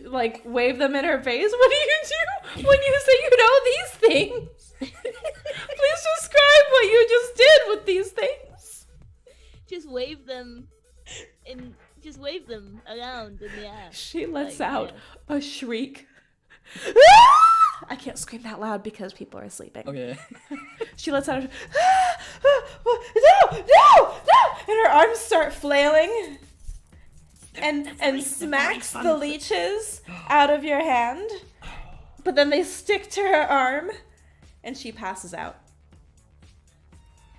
like wave them in her face? What do you do when you say you know these things? Please describe what you just did with these things. Just wave them around in the air. She lets out a shriek. I can't scream that loud because people are sleeping. Okay. She lets out a no! And her arms start flailing and smacks the leeches out of your hand. But then they stick to her arm and she passes out.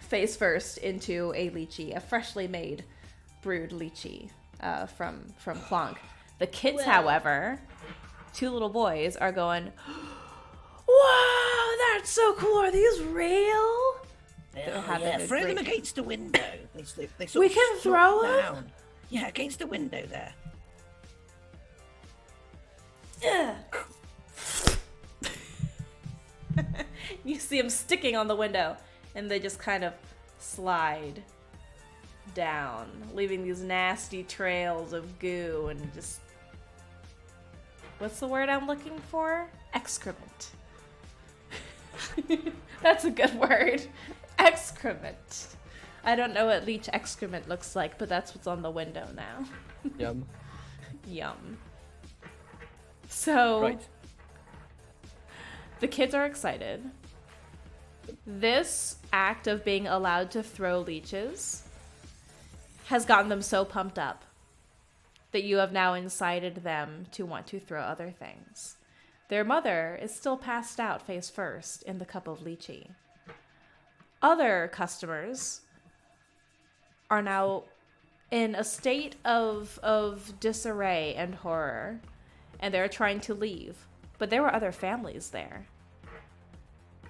Face first into a lychee, a freshly made brewed lychee from Plonk. The kids, however, two little boys are going, wow, that's so cool. Are these real? Throw them against the window. They We can throw them? down. Yeah, against the window there. You see them sticking on the window, and they just kind of slide down, leaving these nasty trails of goo and just... What's the word I'm looking for? Excrement. That's a good word. Excrement. I don't know what leech excrement looks like, but that's what's on the window now. Yum. Yum. So, Right. the kids are excited. This act of being allowed to throw leeches has gotten them so pumped up that you have now incited them to want to throw other things. Their mother is still passed out face first in the cup of lychee. Other customers are now in a state of disarray and horror, and they're trying to leave. But there were other families there.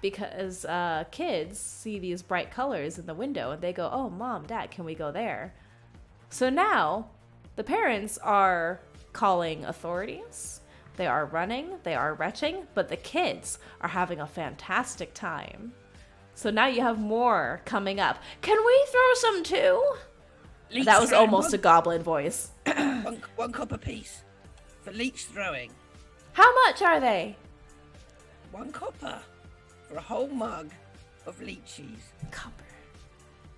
Because kids see these bright colors in the window, and they go, oh, Mom, Dad, can we go there? So now, the parents are calling authorities. They are running, they are retching, but the kids are having a fantastic time. So now you have more coming up. Can we throw some too? Leech That was throwing, almost a goblin voice. one cup apiece for leech throwing. How much are they? 1 copper for a whole mug of lychees. Copper.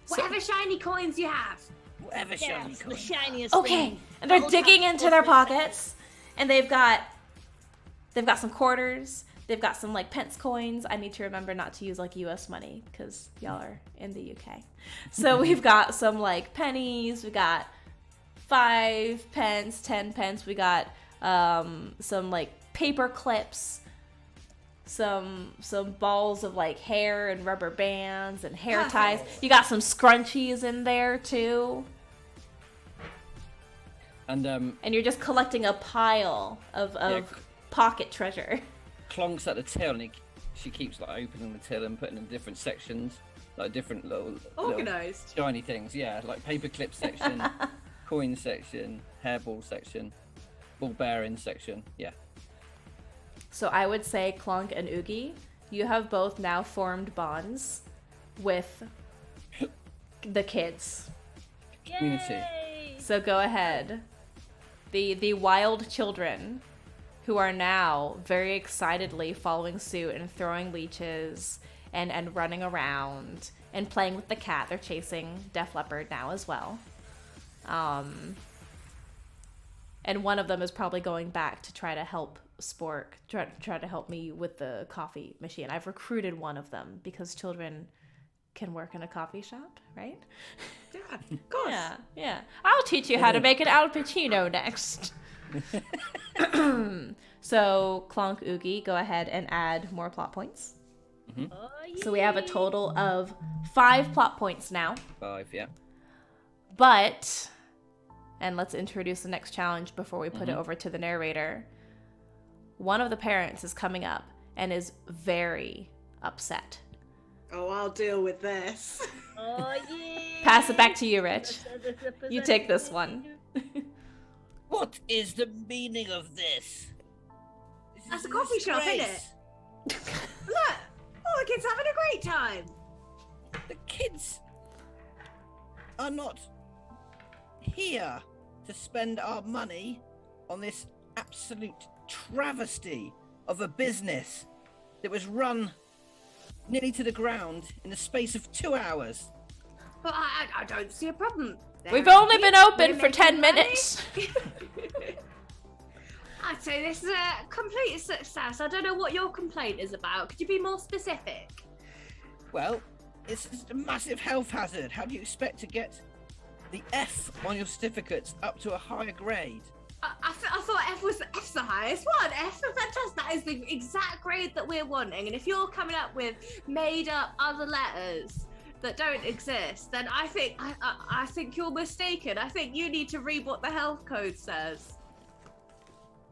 Whatever shiny coins you have. Whatever shiny Yes, the coin. shiniest Okay, thing. and they're Old digging house into their bullshit. pockets, and they've got some quarters. They've got some like pence coins. I need to remember not to use like U.S. money because y'all are in the UK. So we've got some like pennies. We got 5 pence, 10 pence. We got some like paper clips. Some balls of like hair and rubber bands and hair ties. You got some scrunchies in there too. And And you're just collecting a pile of pocket treasure. Clonk's at the till, and she keeps like opening the till and putting in different sections, like different little Organised. shiny things. Yeah, like paperclip section, coin section, hairball section, ball bearing section. Yeah. So I would say Clonk and Oogie, you have both now formed bonds with the kids. Community. Yay! So go ahead. The wild children who are now very excitedly following suit and throwing leeches and running around and playing with the cat. They're chasing Def Leppard now as well. And one of them is probably going back to try to help Spork, try to help me with the coffee machine. I've recruited one of them because children can work in a coffee shop, right? Yeah, of course. Yeah. I'll teach you how to make an Al Pacino next. So, Clonk, Oogie, go ahead and add more plot points. Oh, So we have a total of 5 plot points now. 5, yeah. But, and let's introduce the next challenge before we put it over to the narrator. One of the parents is coming up and is very upset. Oh, I'll deal with this. Oh, yeah. Pass it back to you, Rich. You take this one. What is the meaning of this? That's a coffee shop, isn't it? Look! Oh, the kid's having a great time. The kids are not here to spend our money on this absolute travesty of a business that was run nearly to the ground in the space of 2 hours. But I don't see a problem. We've only been open for 10 minutes. I'd say this is a complete success. I don't know what your complaint is about. Could you be more specific? Well, it's just a massive health hazard. How do you expect to get the F on your certificates up to a higher grade? I thought F's the highest one. F for fantastic. That is the exact grade that we're wanting. And if you're coming up with made up other letters that don't exist, then I think you're mistaken. I think you need to read what the health code says.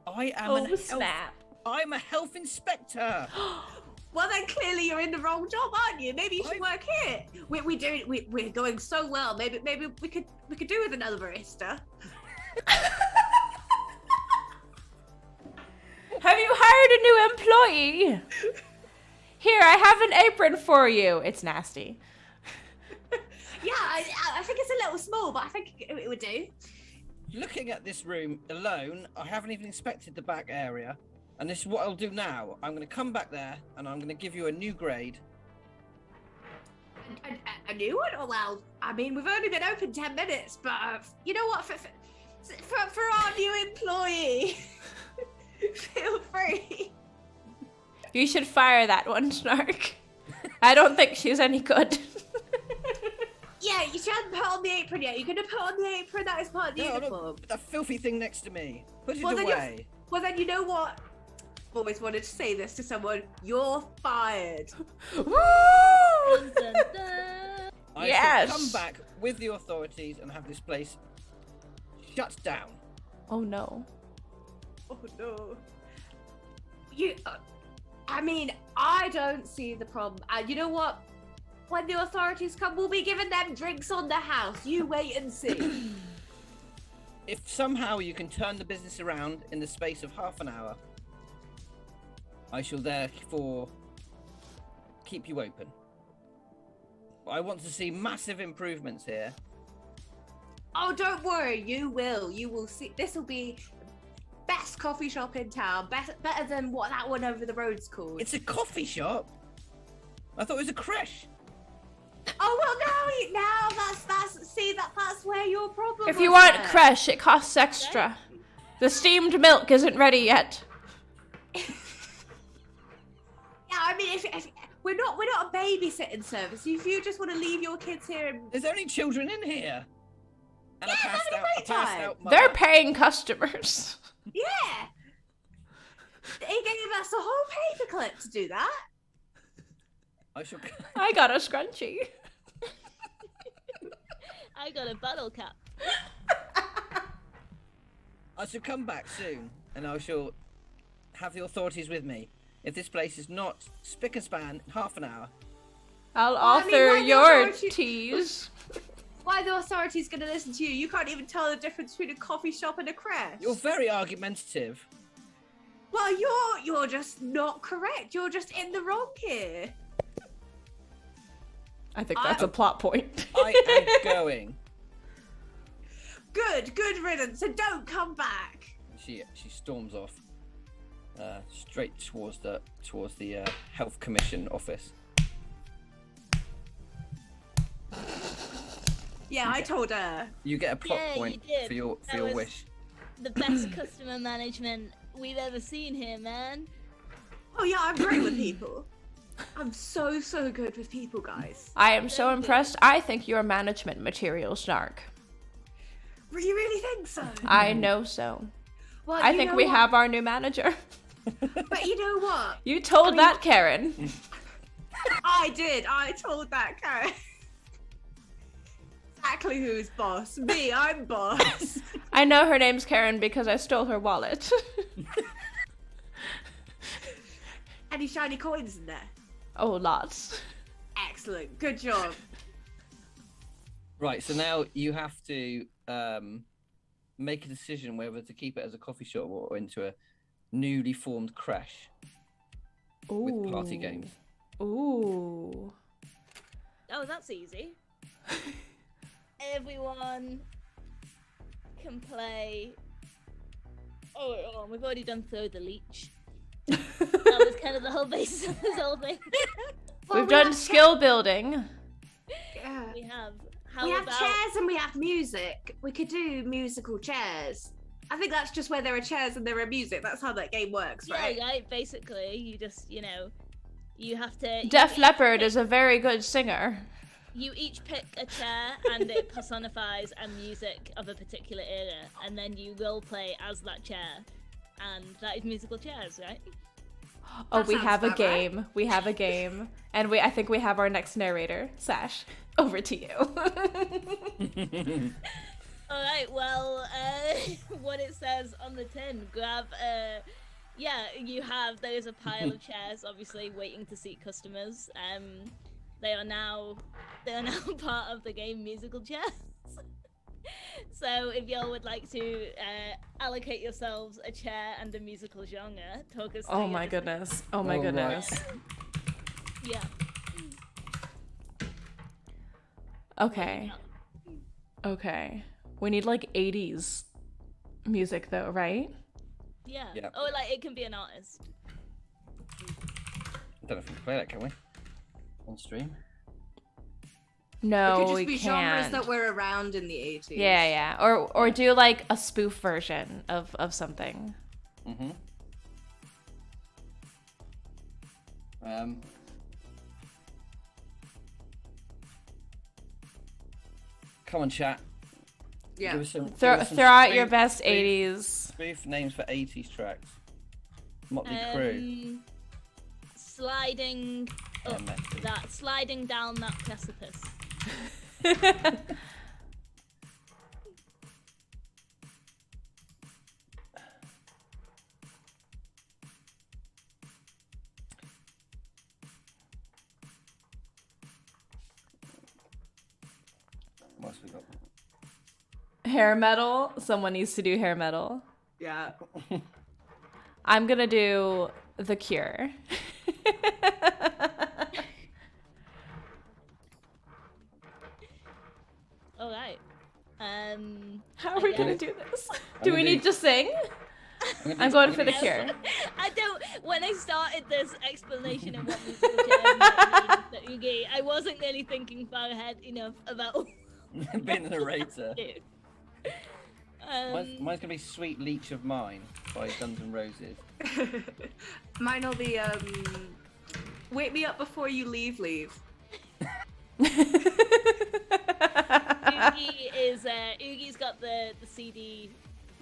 I am Snap. I'm a health inspector. Well, then clearly you're in the wrong job, aren't you? Maybe you should work here. We're going so well. Maybe we could do with another barista. Have you hired a new employee? Here, I have an apron for you. It's nasty. Yeah, I think it's a little small, but I think it would do. Looking at this room alone, I haven't even inspected the back area. And this is what I'll do now. I'm going to come back there and I'm going to give you a new grade. A new one? Oh, well, I mean, we've only been open 10 minutes, but you know what? For our new employee, feel free. You should fire that one, Snark. I don't think she's any good. Yeah, you shouldn't put on the apron yet. You're going to put on the apron that is part of the uniform. That filthy thing next to me. Put it Well, away. Well, then you know what? I've always wanted to say this to someone. You're fired. Woo! Dun, dun, dun. I Yes. shall come back with the authorities and have this place shut down. Oh no. Oh no. I mean, I don't see the problem. And you know what? When the authorities come, we'll be giving them drinks on the house. You wait and see. If somehow you can turn the business around in the space of half an hour, I shall therefore keep you open. I want to see massive improvements here. Oh, don't worry. You will. You will see. This will be the best coffee shop in town. Better than what that one over the road's called. It's a coffee shop? I thought it was a creche. Oh, well, now that's where your problem If you was want there. creche, it costs extra. The steamed milk isn't ready yet. Yeah, I mean, if we're not a babysitting service. If you just want to leave your kids here and There's only children in here. And Yeah, a passed having a out, great a passed time. out mother. They're paying customers. yeah, they gave us a whole paperclip to do that. I shall. I got a scrunchie. I got a bottle cap. I shall come back soon, and I shall have the authorities with me. If this place is not spick and span in half an hour, I'll I mean, author why the your authority- teas. Why the authorities going to listen to you? You can't even tell the difference between a coffee shop and a creche. you're very argumentative. Well, you're just not correct. You're just in the wrong here. I think that's a plot point. I am going. Good riddance. So don't come back. She storms off straight towards the health commission office. Yeah, I told her. You get a plot Yeah, you point did. for your That was- wish. The best customer management we've ever seen here, man. Oh yeah, I'm great with people. I'm so good with people, guys. I am so impressed. I think you're management material, Snark. You really think so? I know so. Well, I you think know we what? have our new manager. But you know what? You told mean- that, Karen. I did. I told that Karen. Exactly who's boss. Me, I'm boss. I know her name's Karen because I stole her wallet. Any shiny coins in there? Oh, lots. Excellent. Good job. Right, so now you have to make a decision whether to keep it as a coffee shop or into a newly formed creche with party games. Ooh. Oh, that's easy. Everyone can play. Oh, wait, hold on. We've already done Throw the Leech. That was kind of the whole basis of this whole thing. Well, We've we done have skill building. Yeah. We have. How We have about chairs and we have music. We could do musical chairs. I think that's just where there are chairs and there are music. That's how that game works, yeah, right? right. Basically, you just you have to. Def Leppard is a very good singer. You each pick a chair and it personifies a music of a particular era, and then you role play as that chair, and that is musical chairs, right? Oh, That we sounds have a about right. game. We have a game. And I think we have our next narrator. Sash, over to you. All right. Well, what it says on the tin: grab Yeah, there's a pile of chairs, obviously, waiting to seat customers. They are now part of the game musical chairs. So if y'all would like to allocate yourselves a chair and a musical genre, talk us through. Oh my goodness. Oh my goodness. Yeah. Okay. Okay. We need like 80s music though, right? Yeah. Yeah. Or like it can be an artist. I don't know if we can play that, can we? On stream? No, it could just we be can't. genres that were around in the 80s. Yeah. Or do like a spoof version of something. Mm-hmm. Come on, chat. Yeah. Give us some, Throw out your best 80s. Spoof names for 80s tracks. Motley Crue. Sliding up sliding down that precipice. What else we got? Hair metal. Someone needs to do hair metal. Yeah. I'm gonna do The Cure. All right. How are we Okay. gonna do this? I'm Do gonna we do- need to sing? I'm do- going for The do- Cure. I don't. When I started this explanation of what musical chairs might mean for Oogie, I wasn't really thinking far ahead enough about Being the narrator. it. Mine's gonna be Sweet Leech of Mine by Guns N' Roses. Mine will be Wake Me Up Before You Leave. Oogie's got the CD.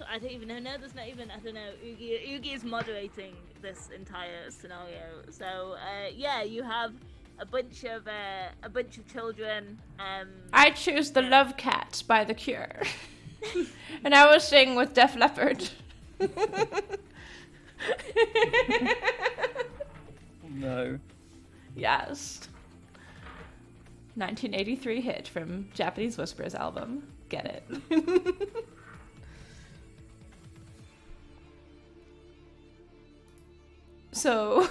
I don't even know. No, there's not even. I don't know. Oogie is moderating this entire scenario. So yeah, you have a bunch of children. I choose The Love Cat by The Cure. And I will sing with Def Leppard. No. Yes. 1983 hit from Japanese Whispers album. Get it. So,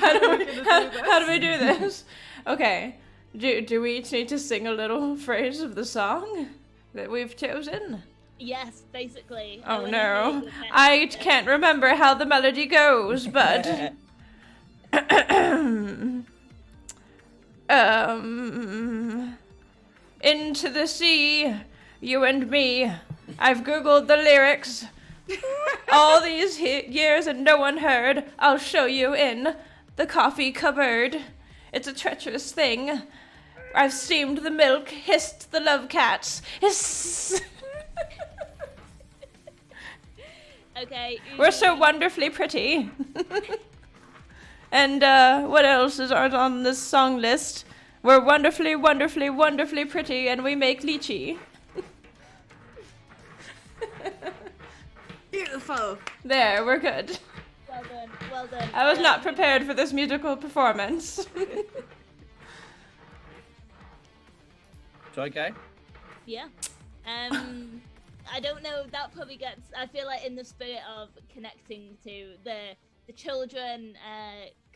how do we do this? Okay. Do we each need to sing a little phrase of the song that we've chosen? Yes, basically. Oh no. I can't remember how the melody goes, but into the sea, you and me. I've googled the lyrics all these years and no one heard. I'll show you in the coffee cupboard. It's a treacherous thing. I've steamed the milk, hissed the love cats. Hiss. Okay. We're so wonderfully pretty. And what else is on this song list? We're wonderfully, wonderfully, wonderfully pretty, and we make lychee. Beautiful. There, we're good. Well done. Well done. I was not prepared for this musical performance. Shall I go? Yeah. I don't know. That probably gets. I feel like in the spirit of connecting to the children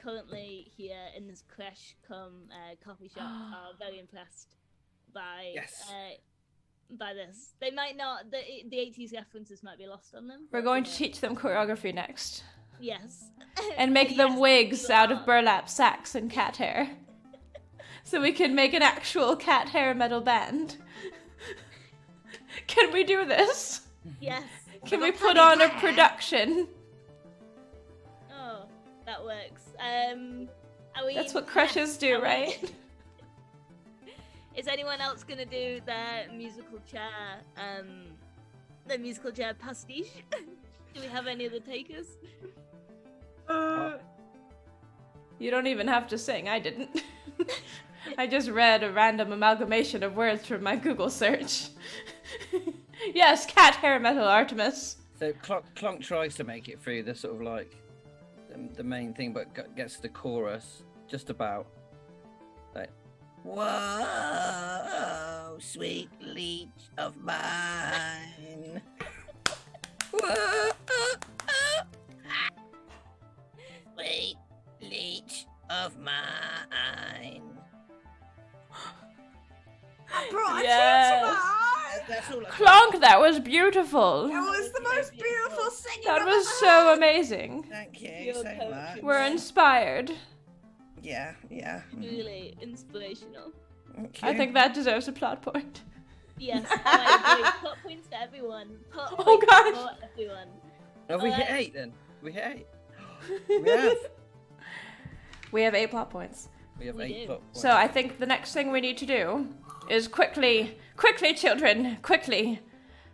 currently here in this creche coffee shop are very impressed by by this. They might not. The 80s references might be lost on them. We're going to teach them choreography next. Yes. And make them Yes, wigs you out are. of burlap sacks and cat hair. So we can make an actual cat hair metal band. Can we do this? Yes. Can we put on a production? Oh, that works. Are we? That's what crushes do, are we- right? Is anyone else gonna do their musical chair? The musical chair pastiche? Do we have any other takers? You don't even have to sing. I didn't. I just read a random amalgamation of words from my Google search. Yes, cat hair metal, Artemis. So Clonk tries to make it through the sort of like the main thing, but gets to the chorus just about. Like, whoa, sweet leech of mine. Whoa, sweet leech of mine. I brought a Yes. teacher back. That's all. Clonk, that was beautiful. It was the most beautiful singing. That I've was ever so heard. amazing. Thank you You're so coaching. much. We're inspired. Yeah. Really inspirational. Thank I you. think that deserves a plot point. Yes, I agree. Plot points to everyone. Plot Oh, points gosh. for everyone. Have we hit Alright. 8 then? We hit 8. We have. We have 8 plot points. We have We 8 do. plot points. So I think the next thing we need to do is quickly, children, quickly,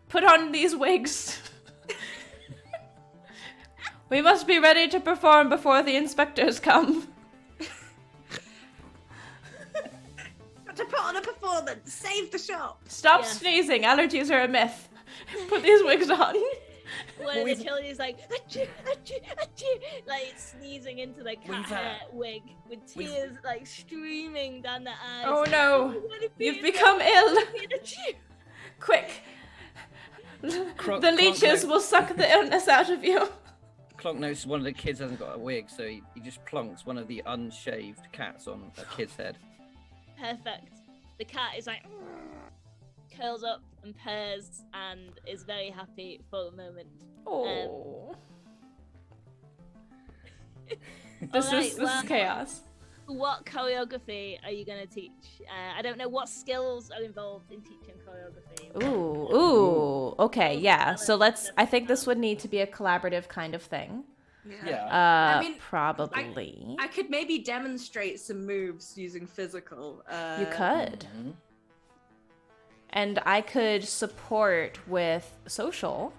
put on these wigs. We must be ready to perform before the inspectors come. Got to put on a performance. Save the shop. Stop Yeah. sneezing. Allergies are a myth. Put these wigs on. One of the children is like, achoo, achoo, achoo, like sneezing into the cat We've, hair wig with tears like streaming down their eyes. Oh no. I wanna be You've in become love ill. with Achoo. Quick. Clonk- The leeches Clonk will suck the illness out of you. Clonk notices one of the kids hasn't got a wig, so he just plonks one of the unshaved cats on a kid's head. Perfect. The cat is like, curls up and purrs and is very happy for a moment. Oh. This Alright, is well, chaos. What choreography are you going to teach? I don't know what skills are involved in teaching choreography. Ooh. Okay, yeah. So I think this would need to be a collaborative kind of thing. Yeah. I mean, Probably. I could maybe demonstrate some moves using physical. You could. Mhm. And I could support with social.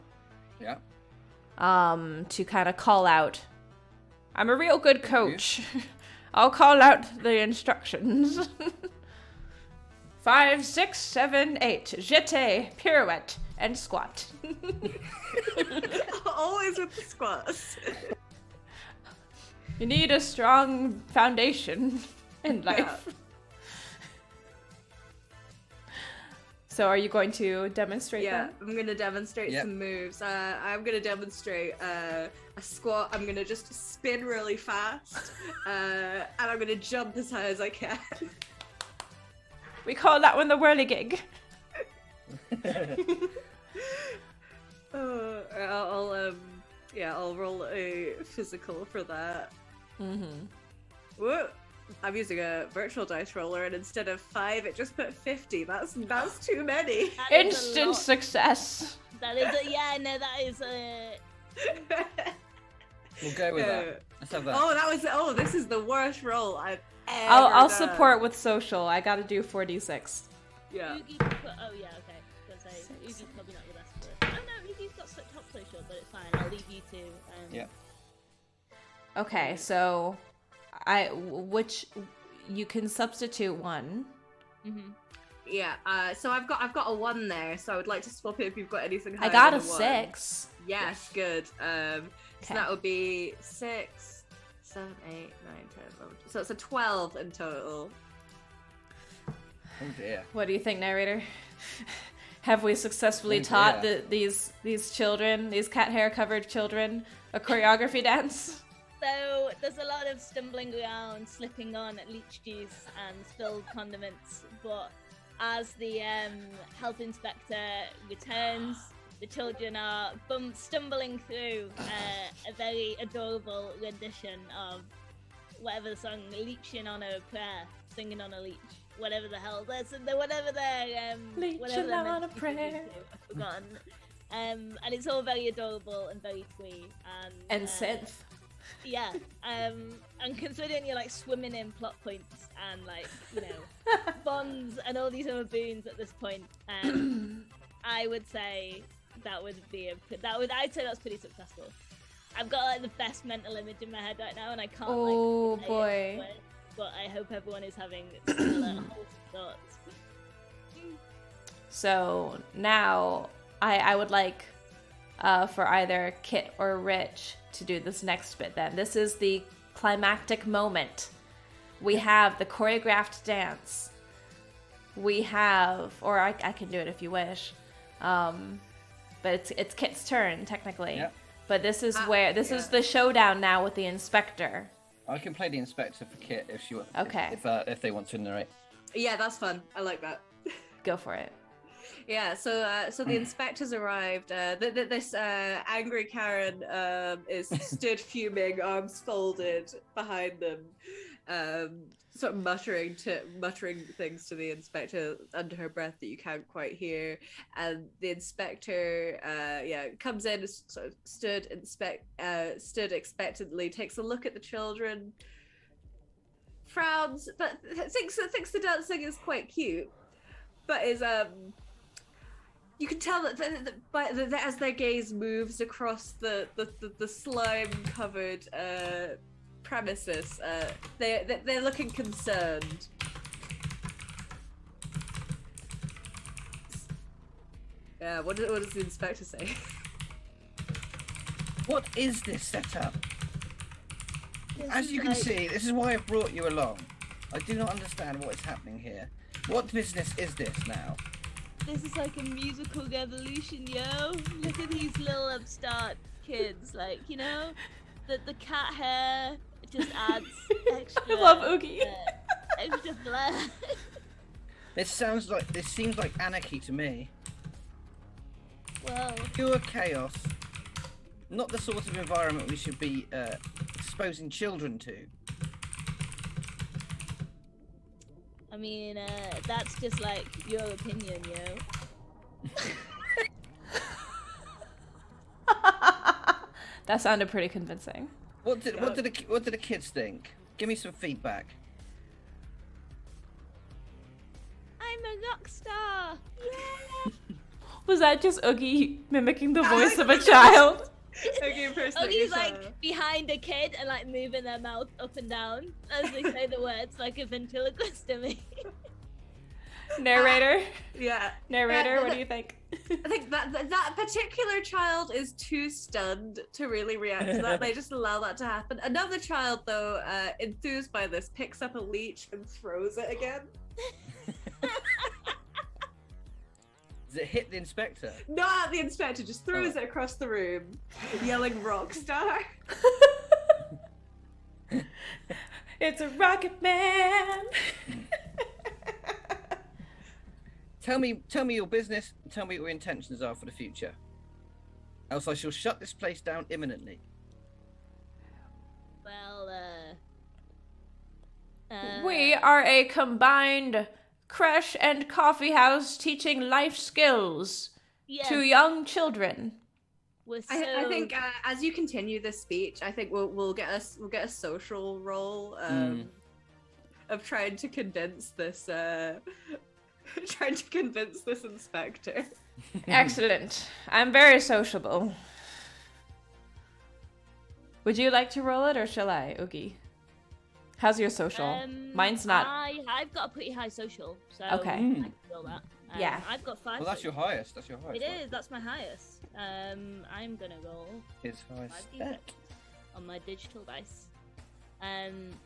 Yeah. To kind of call out. I'm a real good coach. I'll call out the instructions. 5, 6, 7, 8. Jeté, pirouette, and squat. Always with the squats. You need a strong foundation in life. Yeah. So are you going to demonstrate Yeah, that? I'm going to demonstrate Yep. some moves. I'm going to demonstrate a squat. I'm going to just spin really fast. And I'm going to jump as high as I can. We call that one the whirligig. I'll roll a physical for that. Mm-hmm. Whoa. I'm using a virtual dice roller, and instead of 5, it just put 50. That's too many. That is a Instant lot. success. That is that is a... We'll go with that. Let's have that. This is the worst roll I've ever I'll done. support with social. I gotta do 4d6. Yeah. Oogie can put, oh yeah, okay. I was gonna say, Oogie's probably not the best for this. Oh no, Oogie's got such top social, but it's fine. I'll leave you two. Yeah. Okay, so which you can substitute one. Mm-hmm. Yeah. So I've got a 1 there, so I would like to swap it if you've got anything higher I got a than 1. 6. Yes, good. So Okay. that would be 6, 7, 8, 9, 10, 11. So it's a 12 in total. Oh dear. What do you think, narrator? Have we successfully Oh, taught dear. these children, these cat hair covered children, a choreography dance? So there's a lot of stumbling around, slipping on leech juice and spilled condiments, but as the health inspector returns, the children are stumbling through a very adorable rendition of whatever the song, leeching on a prayer, singing on a leech, whatever the hell, whatever they're Leeching whatever they're on meant a to be singing prayer. to, I've forgotten. And it's all very adorable and very twee And synth. yeah, and considering you're like swimming in plot points and like, you know, bonds and all these other boons at this point, I would say that would be I'd say that's pretty successful. I've got like the best mental image in my head right now, and I can't Oh, like. boy. But I hope everyone is having similar wholesome thoughts. So now I would like for either Kit or Rich to do this next bit then. This is the climactic moment. We have the choreographed dance. We have, or I can do it if you wish, but it's Kit's turn technically. Yep. But this is is the showdown now with the inspector. I can play the inspector for Kit if she wants. Okay. If they want to narrate. Yeah, that's fun. I like that. Go for it. Yeah, so the inspectors arrived. This angry Karen is stood fuming, arms folded behind them, sort of muttering things to the inspector under her breath that you can't quite hear. And the inspector, comes in, sort of stood expectantly, takes a look at the children, frowns, but thinks the dancing is quite cute, but is you can tell that as their gaze moves across the slime-covered premises, they're looking concerned. Yeah, what does the inspector say? What is this setup? As you can see, this is why I've brought you along. I do not understand what is happening here. What business is this now? This is like a musical revolution, yo. Look at these little upstart kids, like, you know, the cat hair just adds extra. I love Oogie. Extra flair. This seems like anarchy to me. Well, Pure chaos. Not the sort of environment we should be exposing children to. I mean, that's just like your opinion, yo. That sounded pretty convincing. What did the kids think? Give me some feedback. I'm a rock star. Yeah. Was that just Oogie mimicking the voice of a child? Oogie's like behind a kid and like moving their mouth up and down as they say the words, like a ventriloquist dummy. Narrator? Yeah. Narrator, what do you think? I think that particular child is too stunned to really react to that. They just allow that to happen. Another child, though, enthused by this, picks up a leech and throws it again. Does it hit the inspector? Not the inspector, just throws it across the room, yelling "rock star." It's a rocket man. Tell me your business. Tell me what your intentions are for the future. Else I shall shut this place down imminently. Well, We are a combined creche and coffee house teaching life skills to young children. I think as you continue this speech, I think we'll get a social role of trying to convince this inspector. Excellent. I'm very sociable. Would you like to roll it or shall I, Oogie? How's your social? Mine's not. I've got a pretty high social, so Okay. I can roll that. Yeah. I've got 5. Well, that's your highest. It is. That's my highest. I'm gonna roll His highest bet. on my digital dice.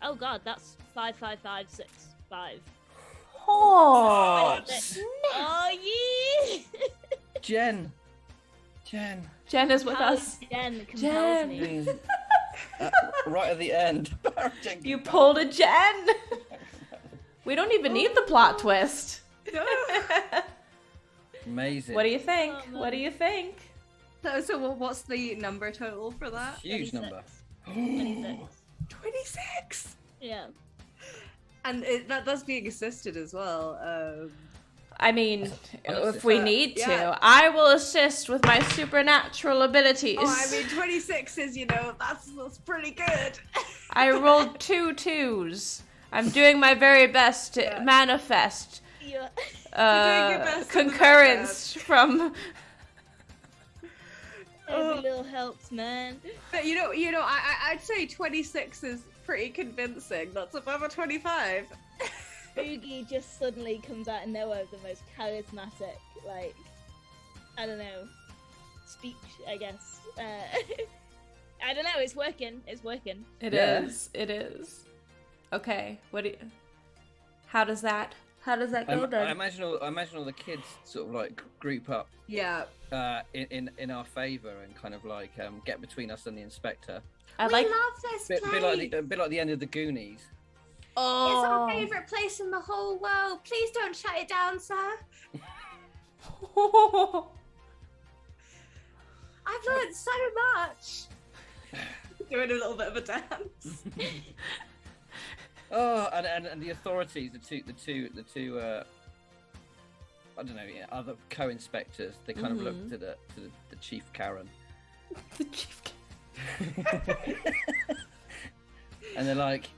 Oh god, that's 5, 5, 5, 6, 5. Oh, Oh yeah! Jen Jen is with us. Jen compels Jen. me. Right at the end. You pulled a Jen. We don't even need the plot twist. Amazing. What do you think? Oh, man. What do you think? So what's the number total for that? Huge 26. number. 26. 26. Yeah. And that's being assisted as well. I mean, Honestly. if we need to, Yeah. I will assist with my supernatural abilities. Oh, I mean, 26 is, that's pretty good. I rolled 2 2s. I'm doing my very best to manifest Yeah. doing your best in the concurrence from. Every little helps, man. But I'd say 26 is pretty convincing. That's above a 25. Oogie just suddenly comes out of nowhere with the most charismatic, like, I don't know, speech, I guess. I don't know. It's working. It's working. It is. It is. Okay. How does that go then? I imagine all the kids sort of like group up. Yeah. In our favour and kind of like get between us and the inspector. We love this place. A bit like the end of the Goonies. Oh. It's our favourite place in the whole world. Please don't shut it down, sir. I've learned so much. Doing a little bit of a dance. Oh, and the authorities, the two I don't know, other co-inspectors, they kind of looked at the Chief Karen. The Chief Karen. And they're like,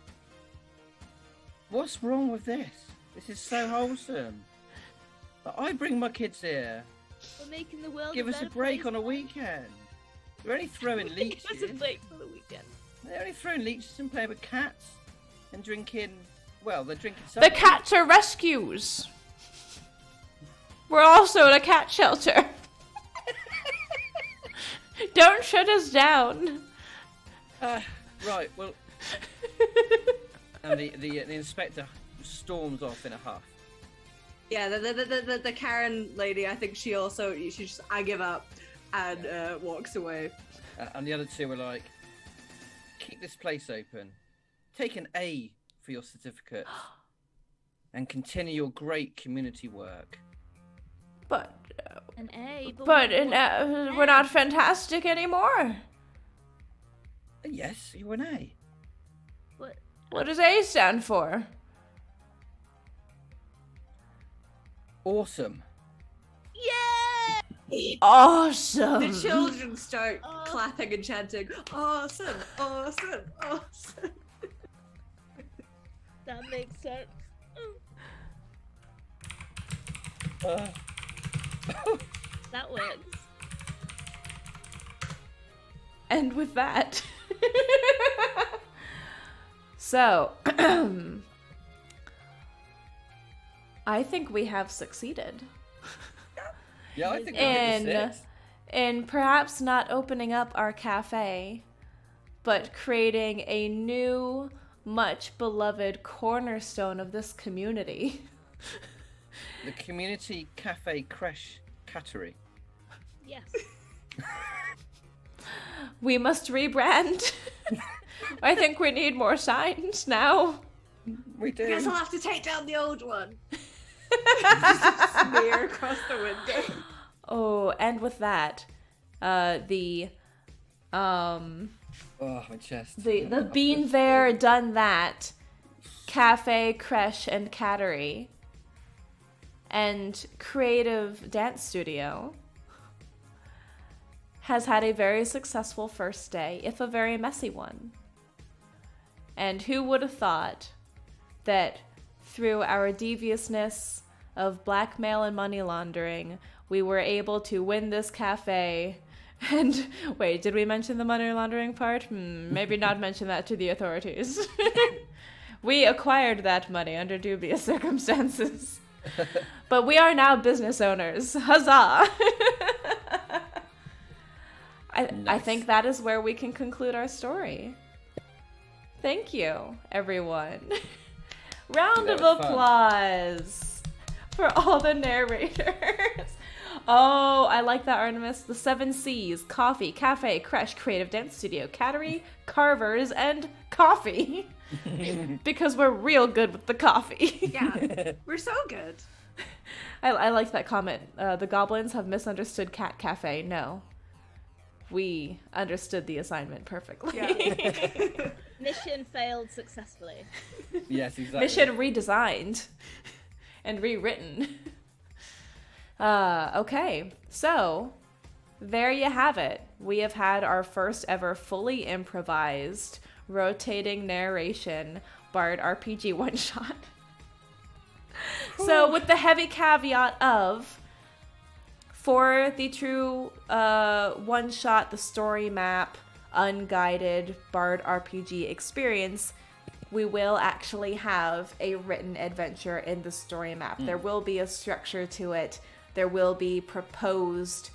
what's wrong with this? This is so wholesome. But I bring my kids here. We're making the world Give us a break on a weekend. They're only throwing leeches. Give us a break for the weekend. They're only throwing leeches and playing with cats and drinking. Well, they're drinking something. The cats are rescues. We're also in a cat shelter. Don't shut us down. Right. Well. And the inspector storms off in a huff. Yeah, the Karen lady, I think she just, I give up, and walks away. And the other two were like, keep this place open, take an A for your certificate, and continue your great community work. But An A. we're not fantastic anymore. Yes, you're an A. What does A stand for? Awesome. Yeah! Awesome. The children start clapping and chanting, awesome, awesome, awesome. That makes sense. That works. And with that, so I think we have succeeded Yeah, I think we're in perhaps not opening up our cafe, but creating a new, much beloved cornerstone of this community. The community cafe creche cattery. Yes. We must rebrand. I think we need more signs now. We do. Guess I'll have to take down the old one. Smear across the window. Oh, and with that, Oh, my chest. the Bean There Done That cafe, creche, and cattery and creative dance studio has had a very successful first day, if a very messy one. And who would have thought that through our deviousness of blackmail and money laundering, we were able to win this cafe. And wait, did we mention the money laundering part? Maybe not mention that to the authorities. We acquired that money under dubious circumstances. But we are now business owners. Huzzah! I think that is where we can conclude our story. Thank you, everyone. Round of applause for all the narrators. Oh, I like that, Artemis. The 7 C's: coffee, cafe, creche, creative dance studio, cattery, carvers, and coffee. Because we're real good with the coffee. Yeah, we're so good. I like that comment. The goblins have misunderstood cat cafe. No. We understood the assignment perfectly. Yeah. Mission failed successfully. Yes, exactly. Mission redesigned and rewritten. Okay, so there you have it. We have had our first ever fully improvised, rotating narration Bard RPG one-shot. So with the heavy caveat of, for the true one-shot, the story map, unguided Bard RPG experience, we will actually have a written adventure in the story map. There will be a structure to it. There will be proposed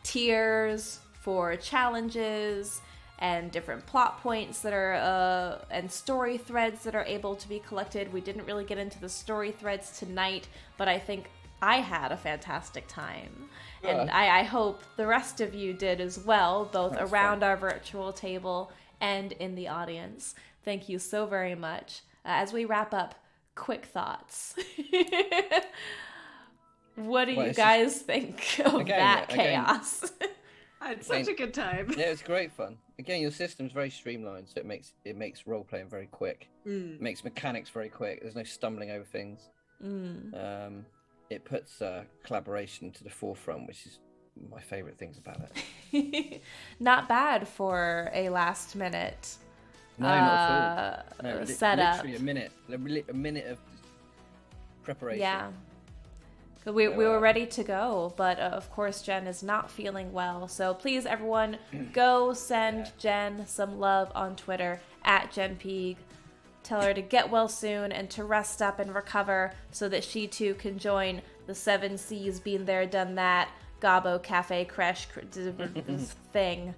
tiers for challenges and different plot points that are and story threads that are able to be collected. We didn't really get into the story threads tonight, but I think I had a fantastic time. And I hope the rest of you did as well, both around our virtual table and in the audience. Thank you so very much. As we wrap up, quick thoughts. What do you guys think of that chaos? I had such a good time. Yeah, it's great fun. Again, your system's very streamlined, so it makes role playing very quick. It makes mechanics very quick. There's no stumbling over things. It puts collaboration to the forefront, which is my favorite things about it. Not bad for a last minute not at all. No, setup. Literally a minute of preparation. Yeah. We were ready to go, but of course Jen is not feeling well. So please, everyone, go send Jen some love on Twitter @JenPeeg. Tell her to get well soon and to rest up and recover so that she too can join the 7 C's, been there, done that, Gobbo Cafe Crash thing,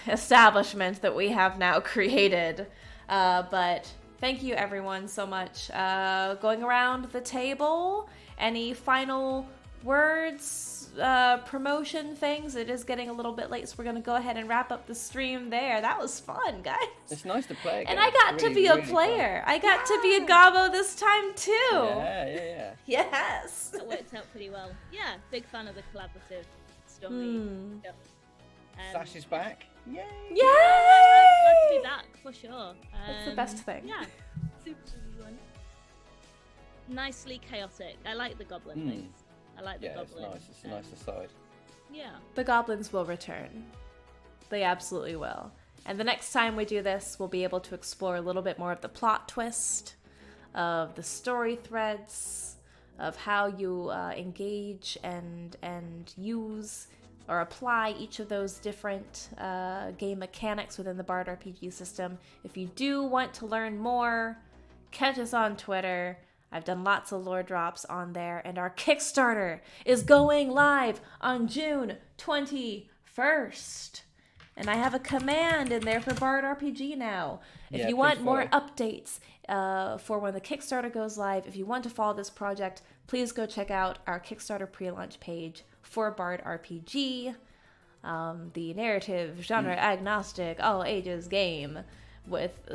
establishment that we have now created. But thank you everyone so much. Going around the table, any final words, promotion things? It is getting a little bit late, so we're going to go ahead and wrap up the stream there. That was fun, guys. It's nice to play again. And I got to be a player. Fun. I got to be a Gobbo this time, too. Yeah. Yes. That worked out pretty well. Yeah, big fan of the collaborative story stuff. Sash is back. Yay! Yay! Glad to be back, for sure. That's the best thing. Yeah, super fun. Nicely chaotic. I like the goblin things. I like the goblins. Yeah, it's nice. It's a nice aside. Yeah. The goblins will return. They absolutely will. And the next time we do this, we'll be able to explore a little bit more of the plot twist, of the story threads, of how you engage and use or apply each of those different game mechanics within the Bard RPG system. If you do want to learn more, catch us on Twitter. I've done lots of lore drops on there, and our Kickstarter is going live on June 21st. And I have a command in there for Bard RPG now. If you want more updates for when the Kickstarter goes live, if you want to follow this project, please go check out our Kickstarter pre-launch page for Bard RPG, the narrative, genre agnostic, all ages game with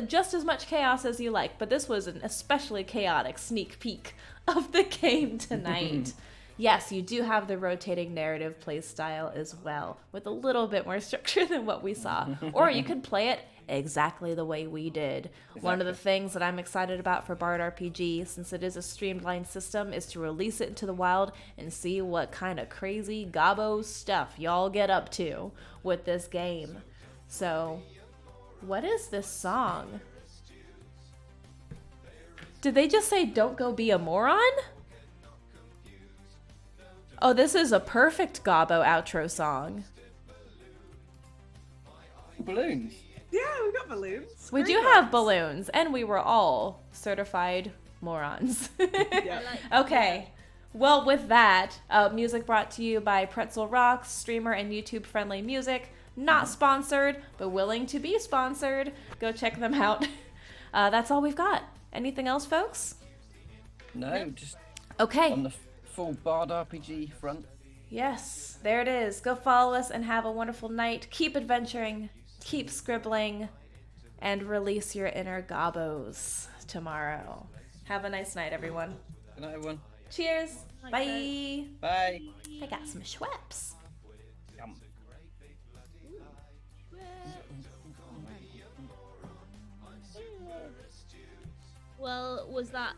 just as much chaos as you like, but this was an especially chaotic sneak peek of the game tonight. Yes, you do have the rotating narrative play style as well, with a little bit more structure than what we saw. Or you could play it exactly the way we did. Exactly. One of the things that I'm excited about for Bard RPG, since it is a streamlined system, is to release it into the wild and see what kind of crazy Gobbo stuff y'all get up to with this game. So, what is this song? Did they just say, "Don't go be a moron"? Oh, this is a perfect Gobbo outro song. Balloons. Yeah, we got balloons. We do have balloons, and we were all certified morons. Okay. Well, with that, music brought to you by Pretzel Rocks, streamer and YouTube-friendly music. Not sponsored, but willing to be sponsored. Go check them out. That's all we've got. Anything else, folks? No, just okay. On the full Bard RPG front. Yes, there it is. Go follow us and have a wonderful night. Keep adventuring, keep scribbling, and release your inner Gobbos tomorrow. Have a nice night, everyone. Good night, everyone. Cheers. Bye. Bye. I got some Schweppes. Yum. Well, was that